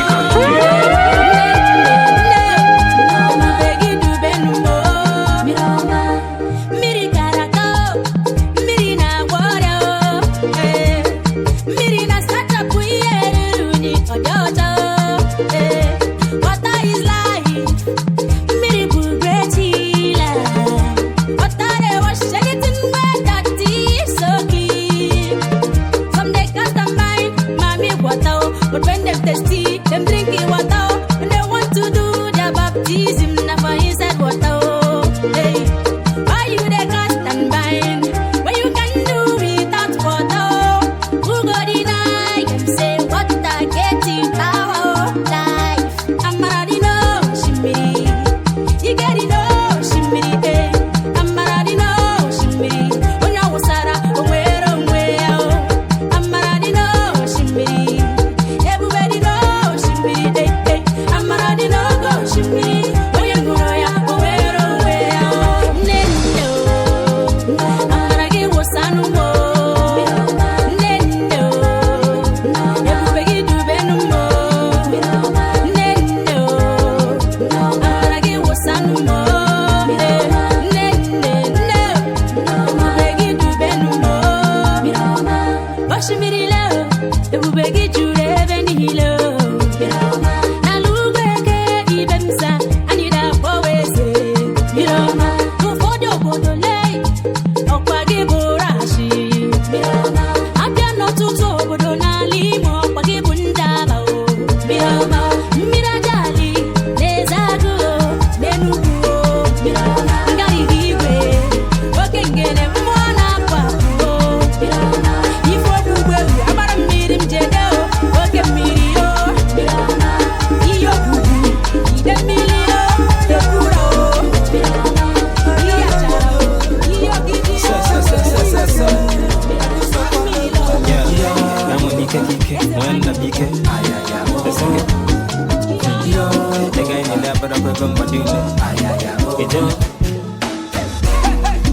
But when them thirsty, them drinking water, and they want to do their baptism, never inside water. Hey, why you they cast and bind? When you can do without water, who go deny them? Say what I get in power life. I'm already know shimmy, you get it know shimmy. Hey, I'm already know shimmy. When I was Sarah, where I'm already know shimmy.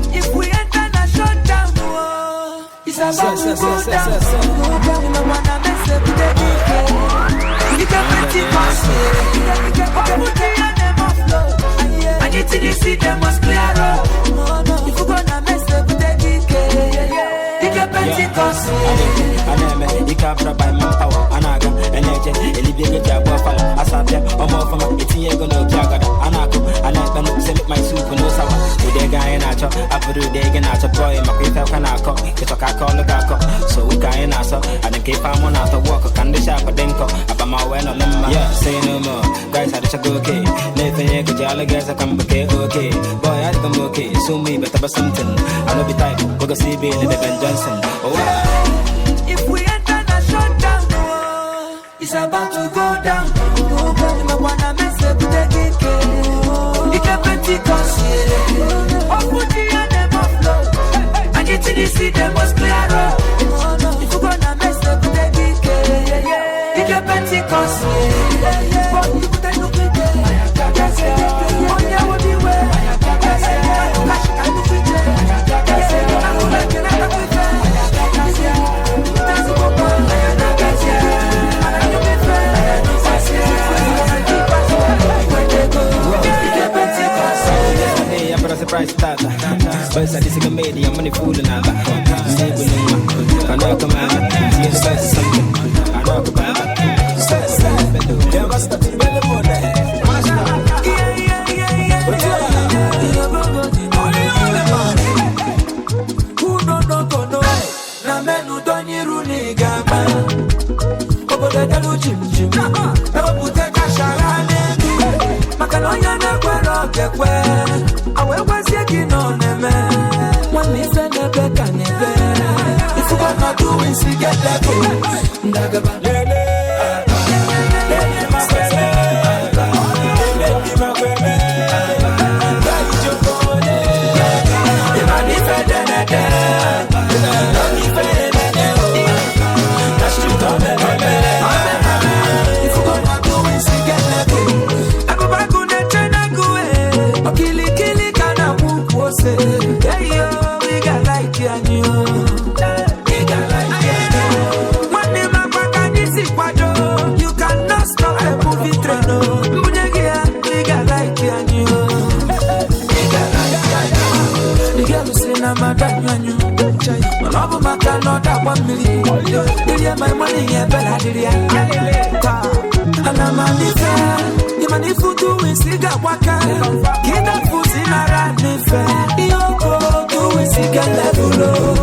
If we enter the shutdown, it's about to go down. You know what I mess up with the DK. You can make it possible. Put the them off flow. I need to see them must clear up. If you gonna mess up with the DK, you can make it possible. You can't provide my power. Anaga, energy, elevate your buffalo. Asapia, or more from a tea, you're gonna jaga. Anako, and I can sell my soup and no sour. With a guy in a chop, I put a day in a chop, boy, my people can I call. It's a call the gaco. So we can in us, and then keep on out of work. Can the shop a denko? Up my way, no number. Yeah, say no more. Guys, I just go okay. Nathan, you could yell against a come okay. Boy, I come okay. So me, but about something. I know be type, we're gonna see Billy Ben Johnson. Oh, wow. If we enter the shutdown, it's about to go down. You wanna mess up with the DK. You can Pentecost, oh, put the them off flow. I get to see them was clear up. If you gonna mess up with the DK, you can Pentecost, but you put a look at them. On your way, beware. I look at them. I will make it up with them. Surprise starter, but I this a media, money fool and all that. I know come on, you say something. I know come on. Never stop to bend the board. Who don't know? Na menu don't you runi gama. Obo de dalu chim chim. Na pute kashara nenu. Makana My money, yeah, better did it. And I'm on the fair. The money for doing cigar waka. Get that food in a run fair. You go to a cigar level.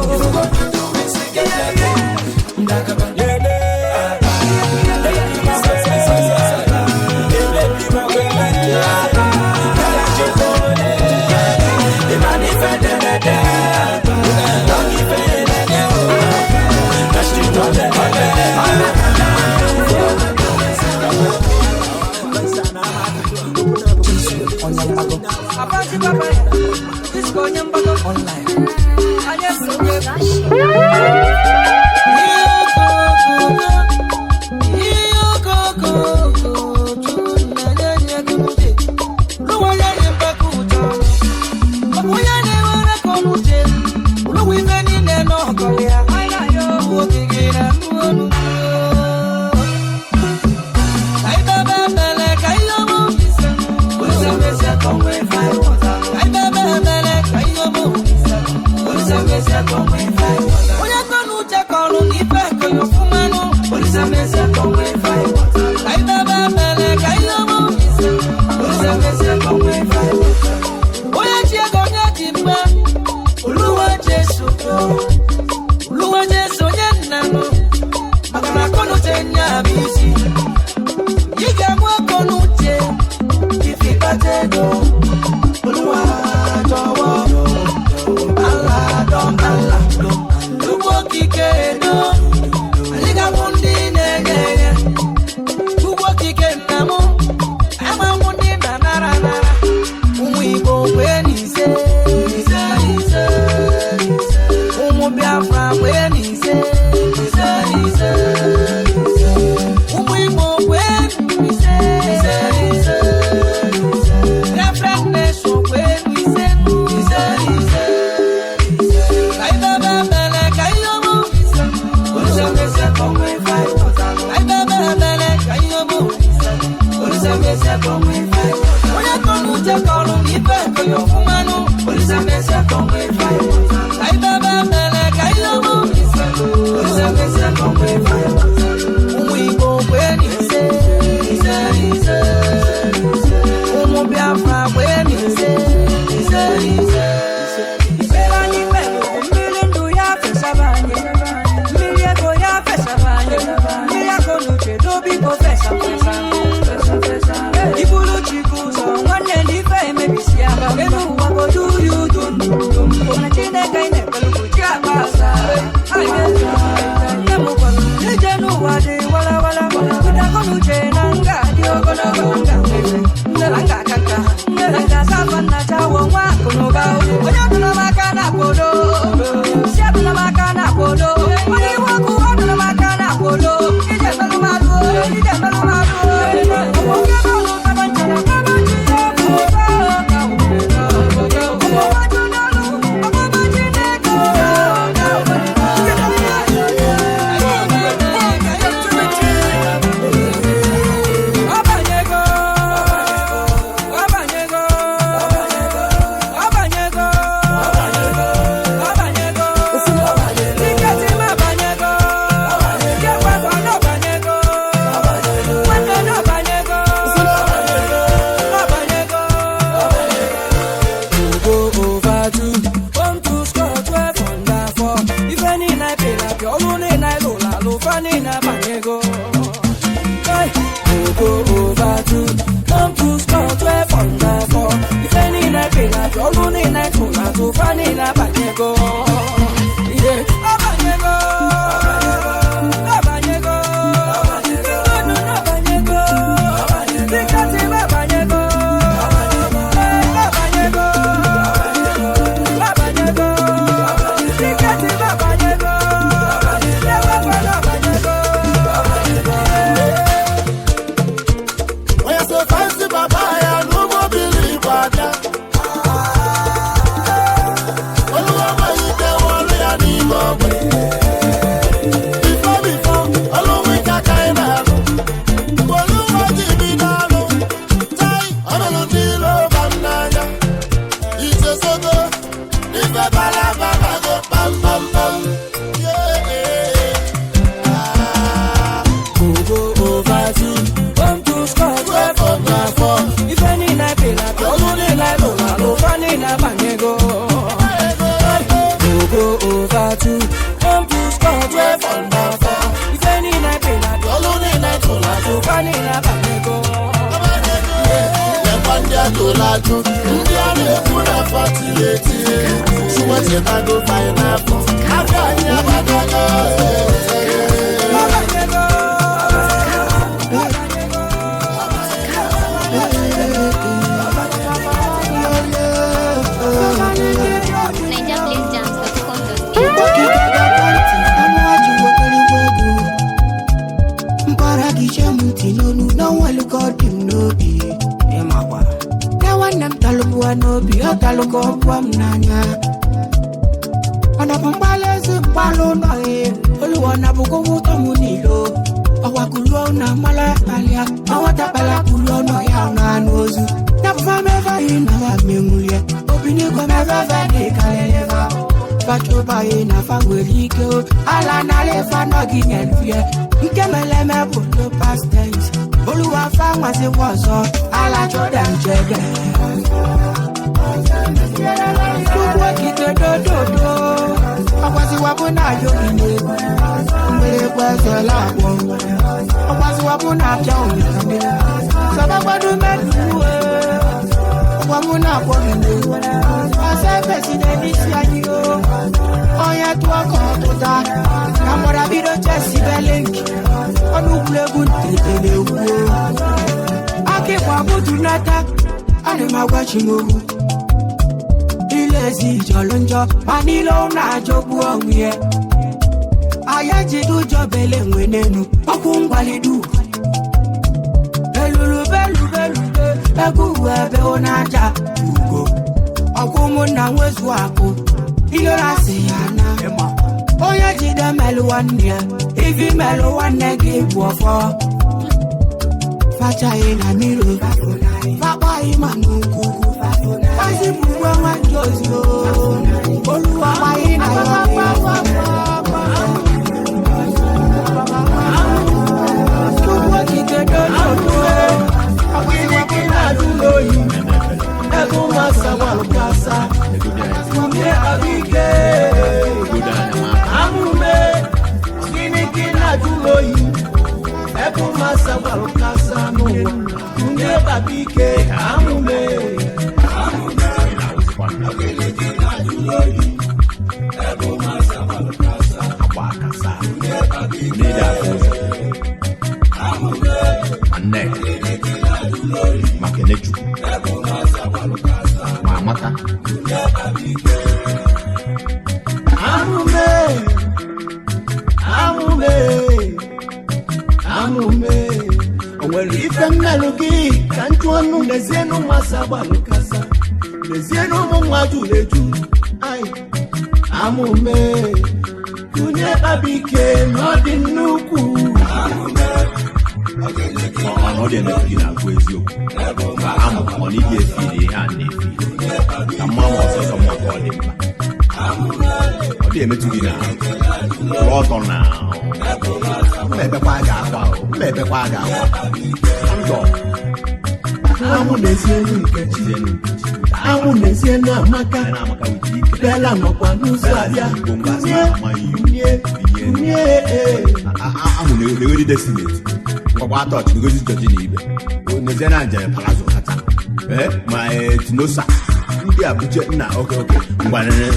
Fanny na Banyego. Yeah, Abanyego.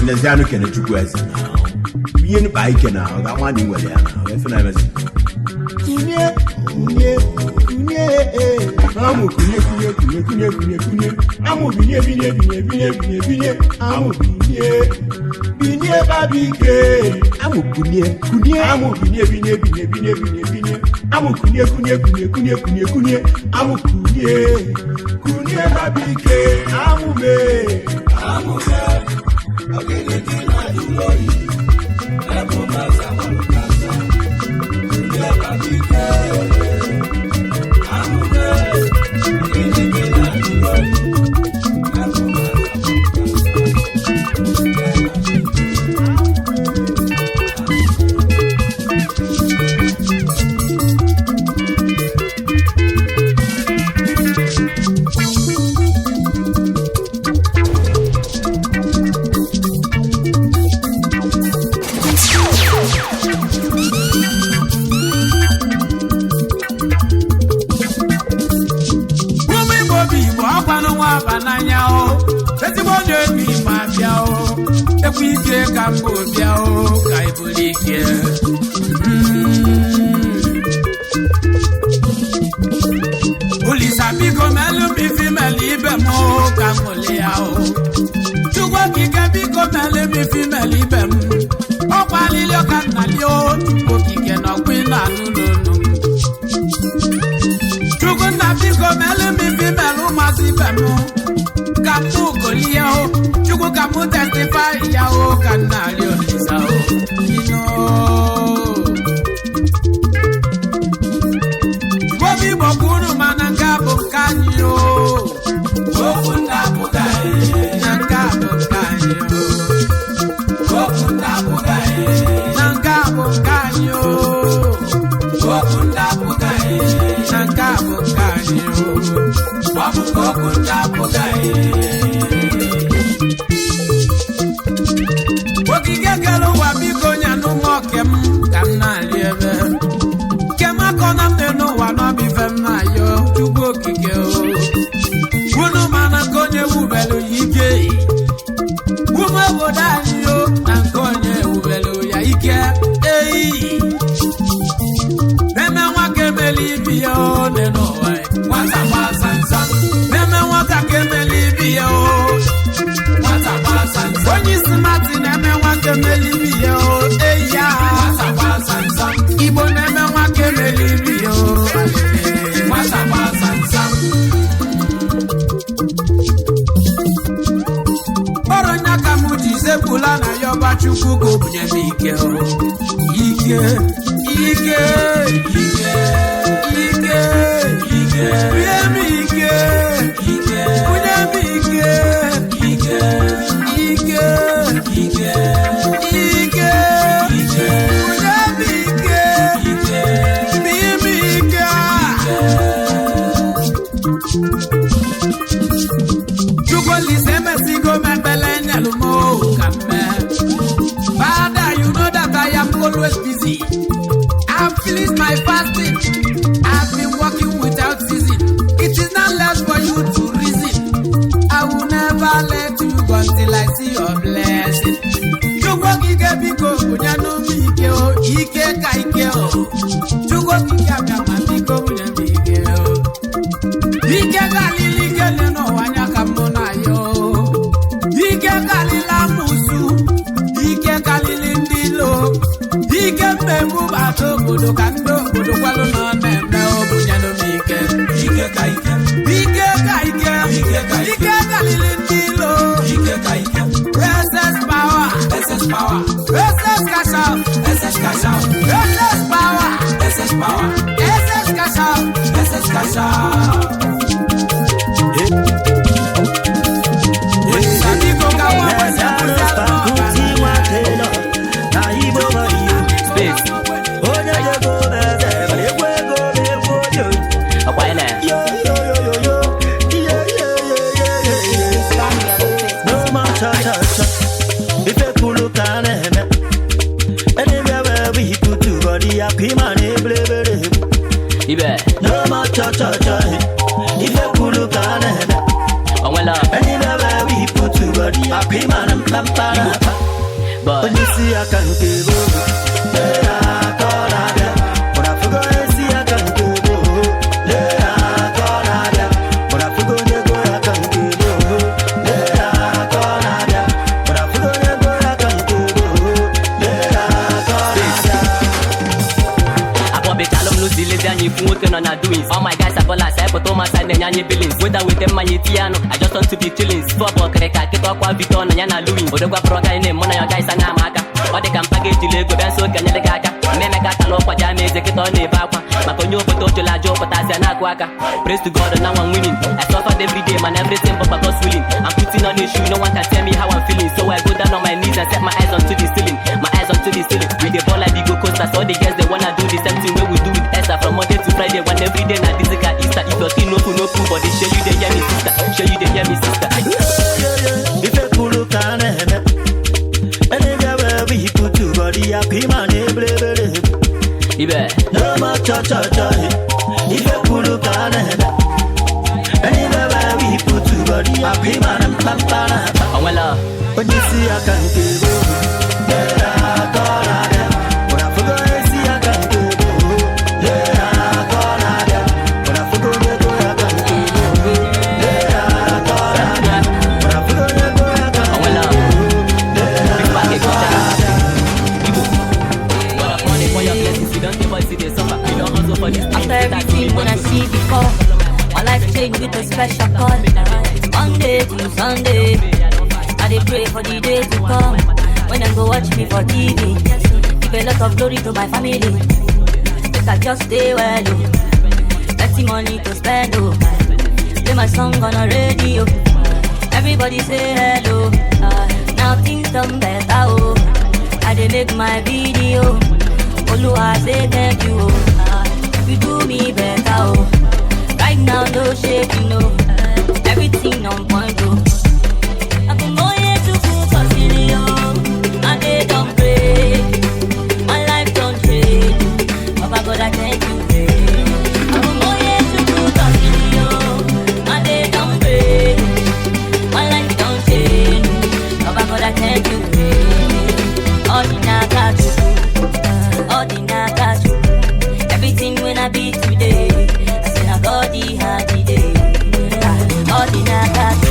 Neziano can you go as you know, I can now. I want you where they are. Ije kambo biao kai bulike. Ulisa biko melu bifi melibe mo kamoliao. Chukwa kike biko melu bifi melibe mo. Okwalilio kanalio, okike no kwina nununu. Chukwa na biko melu bifi melu masibe mo. Kamu goliao, chukwu kamu testify yao kanalio lisao. Bobi bokuru mananga bokanyo. Bokunda bugai, nanga bokanyo. Bokunda bugai, nanga bokanyo. Bokunda bugai, nanga bokanyo. Bokunda bugai. Okigegelo wa biko nyanu mokem kana liebe. Kema kona meno wa no bi fem na yo tugo kigeo. Wunu mana konye ubelu yike. Wumo bodani yo na konye ubelu ya ike. Ei. Meme wa kemeli biyo neno wa. Wata pasansa. Meme wa kemeli biyo. Wata pasansa. Onyi smart neme wa kemeli biyo. Eya. Wata pasansa. Ibo neme wa kemeli biyo. Wata pasansa. Oronya kamuji sebula na yoba chukwu go bunye mi ike o. Ike. Ike. Ike. Ike. Ike. Bunye mi ike. Ike. Bunye mi ike. Ike. Ike. Ike. Ike. Ike. Bunye mi ike. Ike. Bunye mi ike. Chukoli seme sigo membele nyalumo kame. Father, you know that I am always busy. I've finished my fasting. I've been working without ceasing. It is not less for you to reason. I will never let you go until I see your blessing. Chukwu kike biko bunyanu mi ike o. Ike ka ike o. Chukwu kike abiyama biko bunyanu ike o. Ike kalili kele no wanya kamona yo. Ike kalila musu. Ike kalili ndilo. Ike mbemu bato bodo kando bodo kwalo no neme o bunyano mike. Ike ka ike. Ike ka ike. Ike ka ike. Ike kalili ndilo. Ike ka ike. SS power. SS power. SS cash out. SS cash out. SS power. SS power. SS cash out. SS cash out. No more cha-cha-cha. If you could look at it, oh well, anywhere we put to body, I pay man and pampa. But you see, I can't give up. I call out there. But I forgot to see, I can't give up. I call out there. But I forgot to go, I can't give up. I call out there. But I forgot to go, I can't give up. I call out there. I want to tell them, Lucy, and you put on our doings. All my guys are ballers, I put Thomas and Nanya Billings. Whether with them, my Tiano, I just want to be chilling. Football, Kreka, Kitokwa, Viton, and Yana Louis. Odogwa Proka, and one of your guys, and Amaka. Or they can package the Lego, and so can you Kaka. Memeka, Talopa, James, the Kiton, Baka. Makonyo, Potola, Joe, Potassian, Aquaka. Praise to God, and now I'm winning. I suffered every day, man, everything, but God's willing. I'm putting on the shoe, no one can tell me how I'm feeling. So I go down on my knees and set my eyes onto the ceiling. My eyes onto the ceiling. With the ball like the go coaster, so the girls, they wanna do the same thing we will do with Esther from Monday to Friday. One every day, now this is Easter. If your thing no food, but they show you they hear me, sister. Show you they hear me, sister. If you could look at it, anywhere we put to body, I pay man, no more cha-cha-cha. If you could look at it, anywhere we put to body, I pay man and pampa. Oh well, but you see, I can't give up. morning with a special call. Monday to Sunday, I dey pray for the day to come. When them go watch me for TV, give a lot of glory to my family. Make I just stay well, oh. Plenty money to spend, oh. Play my song on the radio. Everybody say hello. Now things done better, oh. I dey make my video. Oluwa say thank you, oh. You do me better, oh. Right now no shaking, no. Everything on point, oh. I can go here to put us in the I dey don't pray. My life don't change. Papa God, I thank you. I can go here to put us in the I dey don't pray. My life don't change. Papa God, I thank you. Ordinary, everything when I be today, I say I got the hard day. Ordinary,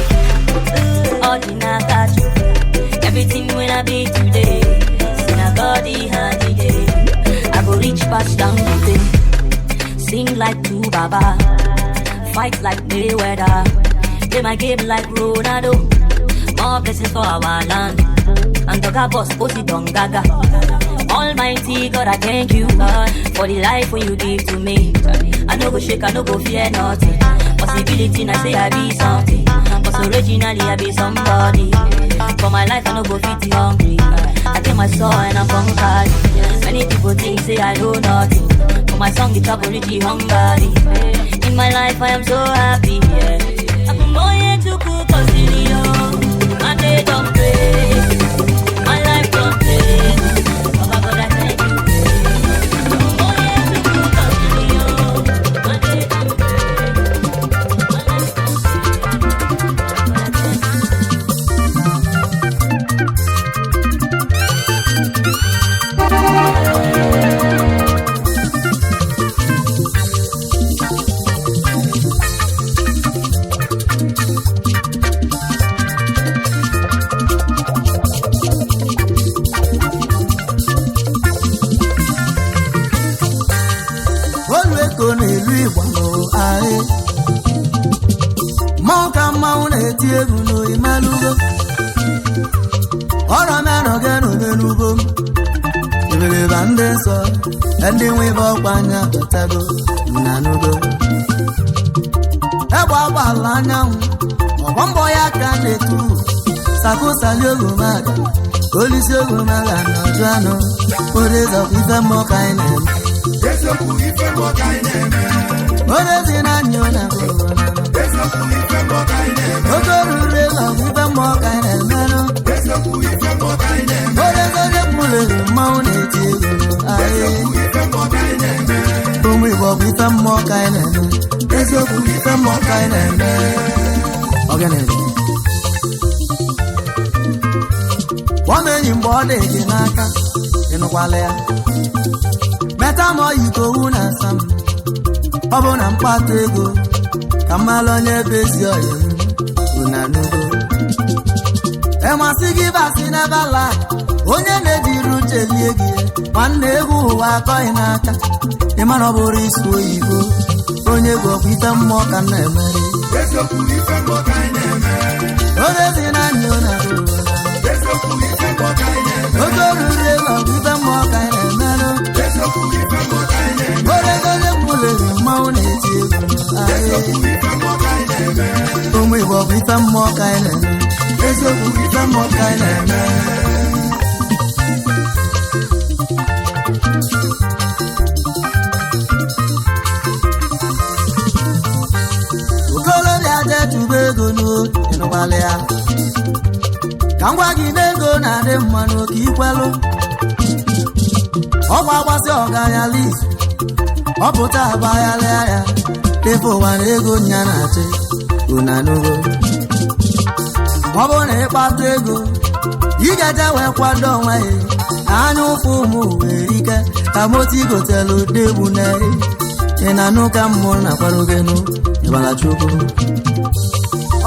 everything when I be today, I say I got the hard day. I go reach past down today, sing like two Baba, fight like Mayweather, play my game like Ronaldo. More blessings for our land, and the boss put it on Gaga. Almighty God, I thank you, God, for the life when you give to me. I no go shake, I no go fear nothing. Possibility, I say I be something, but originally I be somebody. For my life, I no go fit hungry. I take my soul and I'm conquered. Many people think say I do nothing. For my song, it's really hungry. In my life, I am so happy. Yeah. I'm going to cook a studio. My day don't pray. My life don't pray. ndị nwe ibe ọkwa anya batago nanugo egbe agbala anyanwụ ọgbọ mbọ ya ka na-etu sakụsali ogomaga olisi ogomaga na ọjụ anụ orezọkwa ife mmụọ ka anyị na-eme orezi na anya ọ na-agụ oge oruru ezọkwa ife mmụọ ka anyị na-emenụ orezi onye mụlere mmanwụ na-eti egwu ụmụ Igbo bụ ife mmụọ ka anyị na-eme eziokwu ife mmụọ ka anyị na-eme ọganeze gwam enyi mgbe ọ dị gị n'aka ịnụkwala ya meta ma ọ yi ka owu na-asa m ọ bụ na mkpata ego ka mmalụ onye ebe ezi ọya m unanugo enwasị gị basị n'ebe ala onye na-ejiri uche lie gị nwanne egwu ụwa akọghị n'aka ịmana ọ bụrụ isi oyibo onye bụ ọkwa ife mmụọ ka na-emere orezi na anya ọ na-arụ oge oruru ego ọkwa ife mmụọ ka anyị na-emerụ orego onye mụlere mmanwụ na-eti egwu ụmụ Igbo ọkwa ife mmụọ ka anyị na-eme eziokwu ife mmụọ ka anyị na-eme ego n'ịnụkwala ya ka m gwa gị na ego na-adị mma n'oke ikwelụ ọgwa agbasị ọganya lis ọ pụta agbaghalịa ya ebe ụwa na ego nya na-achị unanugo ọ bụ na ịkpata ego ị ga-eje wee kwado onwe ya anya ụfụ ụmụ were ike ka moto igotelu degbu na ị na-anụ ka mmụọ na-akwado gị nụ ịgbala chukwu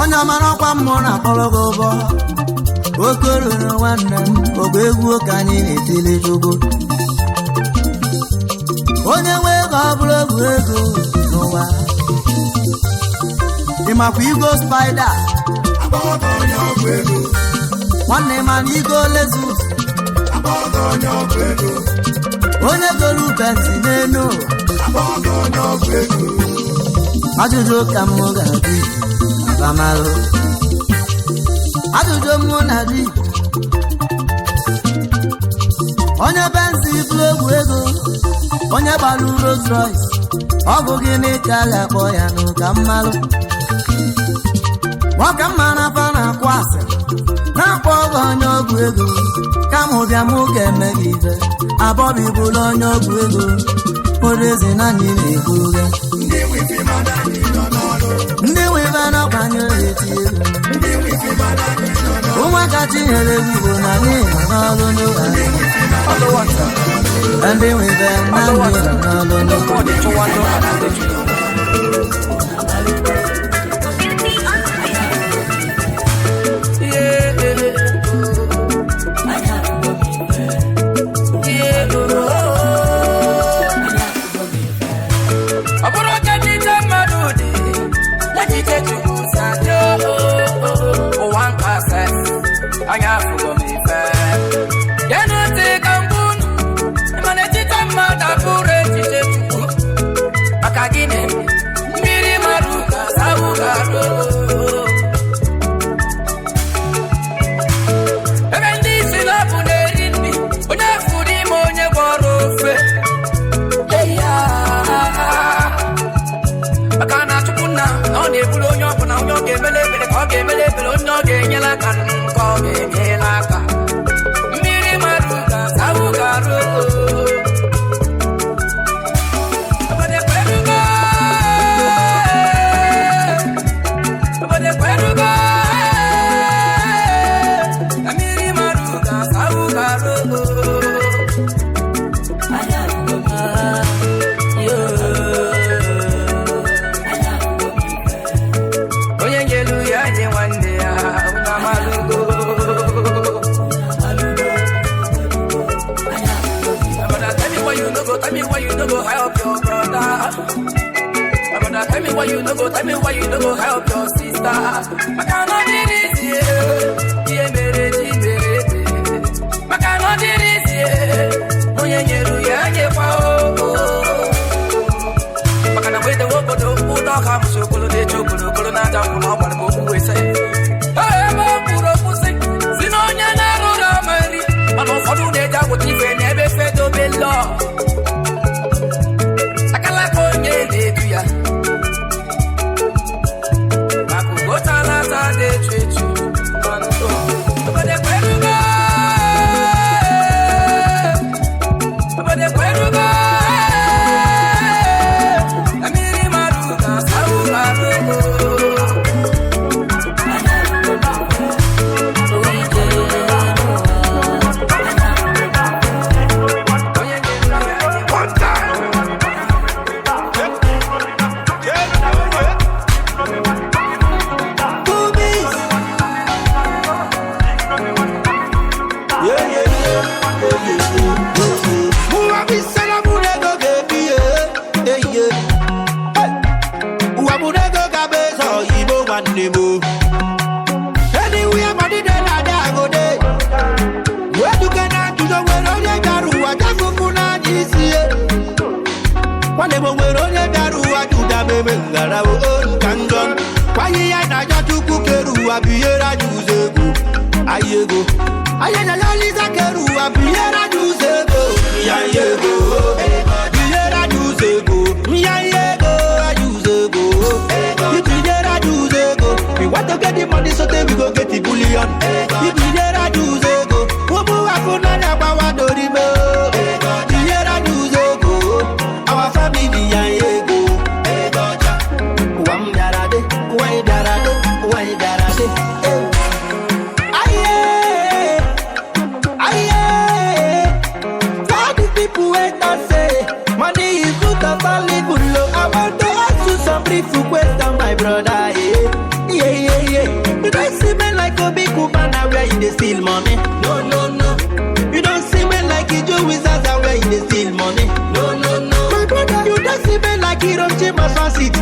onye ọmara ọkwa mmụọ na-akpọrọ gị ụbọ oke ruru nwanne m ogbe egwu ka anyị na-etili chukwu onye nwe ego ọ bụrụ egwu ego n'ụwa ịmakwa igo spider nwanne mana igo lezus onye golu benzi n'enu ajụjụ ka mụ ga-adị abamalụ ajụjụ mụ na di onye benzi bụrụ egwu ego onye gbalụ Rolls Royce ọ bụ gịnị ka a ga-akpọ ya n'ụka mmalụ nwoke mmara fa na-akwụ asị na-akpọ ọgụ onye ọgwụ ego kama ụbịa m ga-eme gị ife abọbi bụrụ onye ọgwụ ego orezi na anyị na-ekwu ụgha ndị nwive na-akwanye eti ego ụmụaka chinyere Igbo na anyị nọ n'ọrụ n'ụwa ndị nwive na anyị nọ n'ọrụ n'ụwa Tell me why you no go help your sister. I cannot do this, yeah. Yeah, I cannot do this, yeah. Oh, yeah, yeah, I can't wait to walk on the food. I'll come so cool, they choke, cool, not down, no one will go say. I am a poor pussy. Sinonia, Nara, Mary. I don't follow the job with you and never fed to be law. I can't like on you, to ya.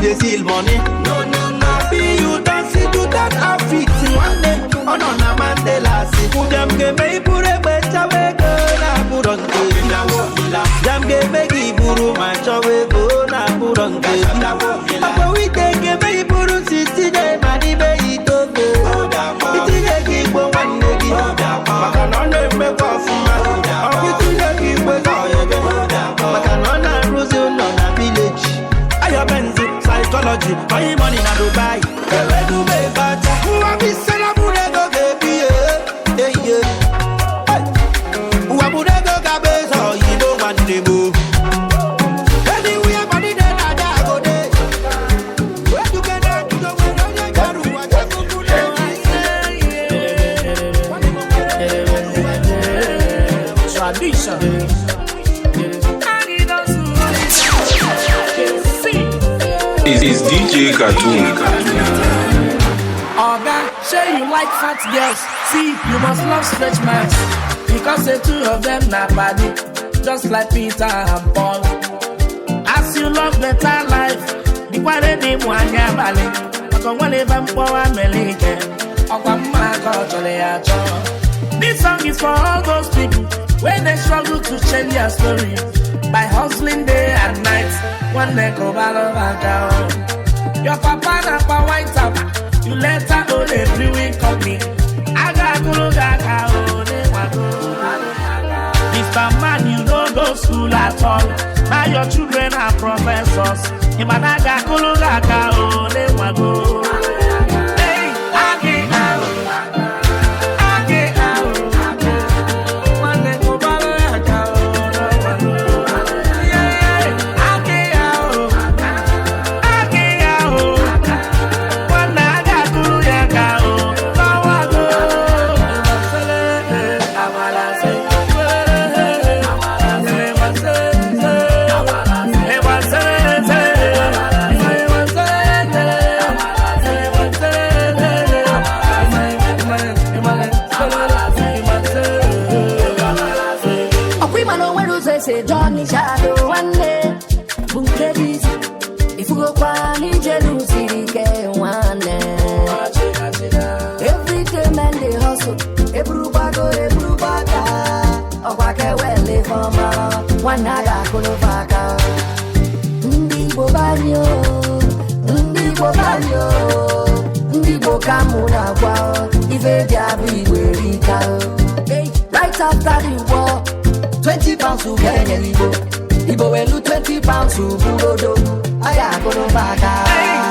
They steal money. No, no, no. Be you Jam game me pure becha we go na buronke. Jam game me giburu macho we go na buronke. Apo we take me buru siti de mani be itogo. Iti de gibo wanne gi. Maka no ne me kwa fuma. Iti de gibo go yege. Maka no na rose no na village. Ayo benzi psychology. Buy money na Dubai. Ewe du me bata. Who a be celebrate go baby yeah. Wabunego kabezo yibo wanebo. Anywhere money dey na da go dey. Where you get that to the way on your garu wa jago tradition. Is DJ Cartoon. Oga, say you like fat girls. See, you must love stretch marks. Because the two of them na body, just like Peter and Paul. As you love better life, the quality name wanya bali. Because when they power melike, this song is for all those people when they struggle to change their story by hustling day and night. One day go down. Your papa na pa white up. You let her go the brewing company. Mr. Man, you don't go school at all. Now your children are professors. Imanaga Kulugaga, oh, they want go. Hey, Agi out. Agi out. One day go balaga, oh, yeah, Agi out. Agi out. One naga Kulugaga, oh, Lawago. Say Johnny Shadow one day, boom ladies. If you go kwani jealousy, get one day. Every day man they hustle, every bago. Oh, I can well live for ma. One naga kulovaka. Ndi bobanyo, ndi bokamuna kwa. Ife diabi werika. Right after the war. 20 pounds to Kenya Ibo will lose 20 pounds to Burodo. I am going to back out.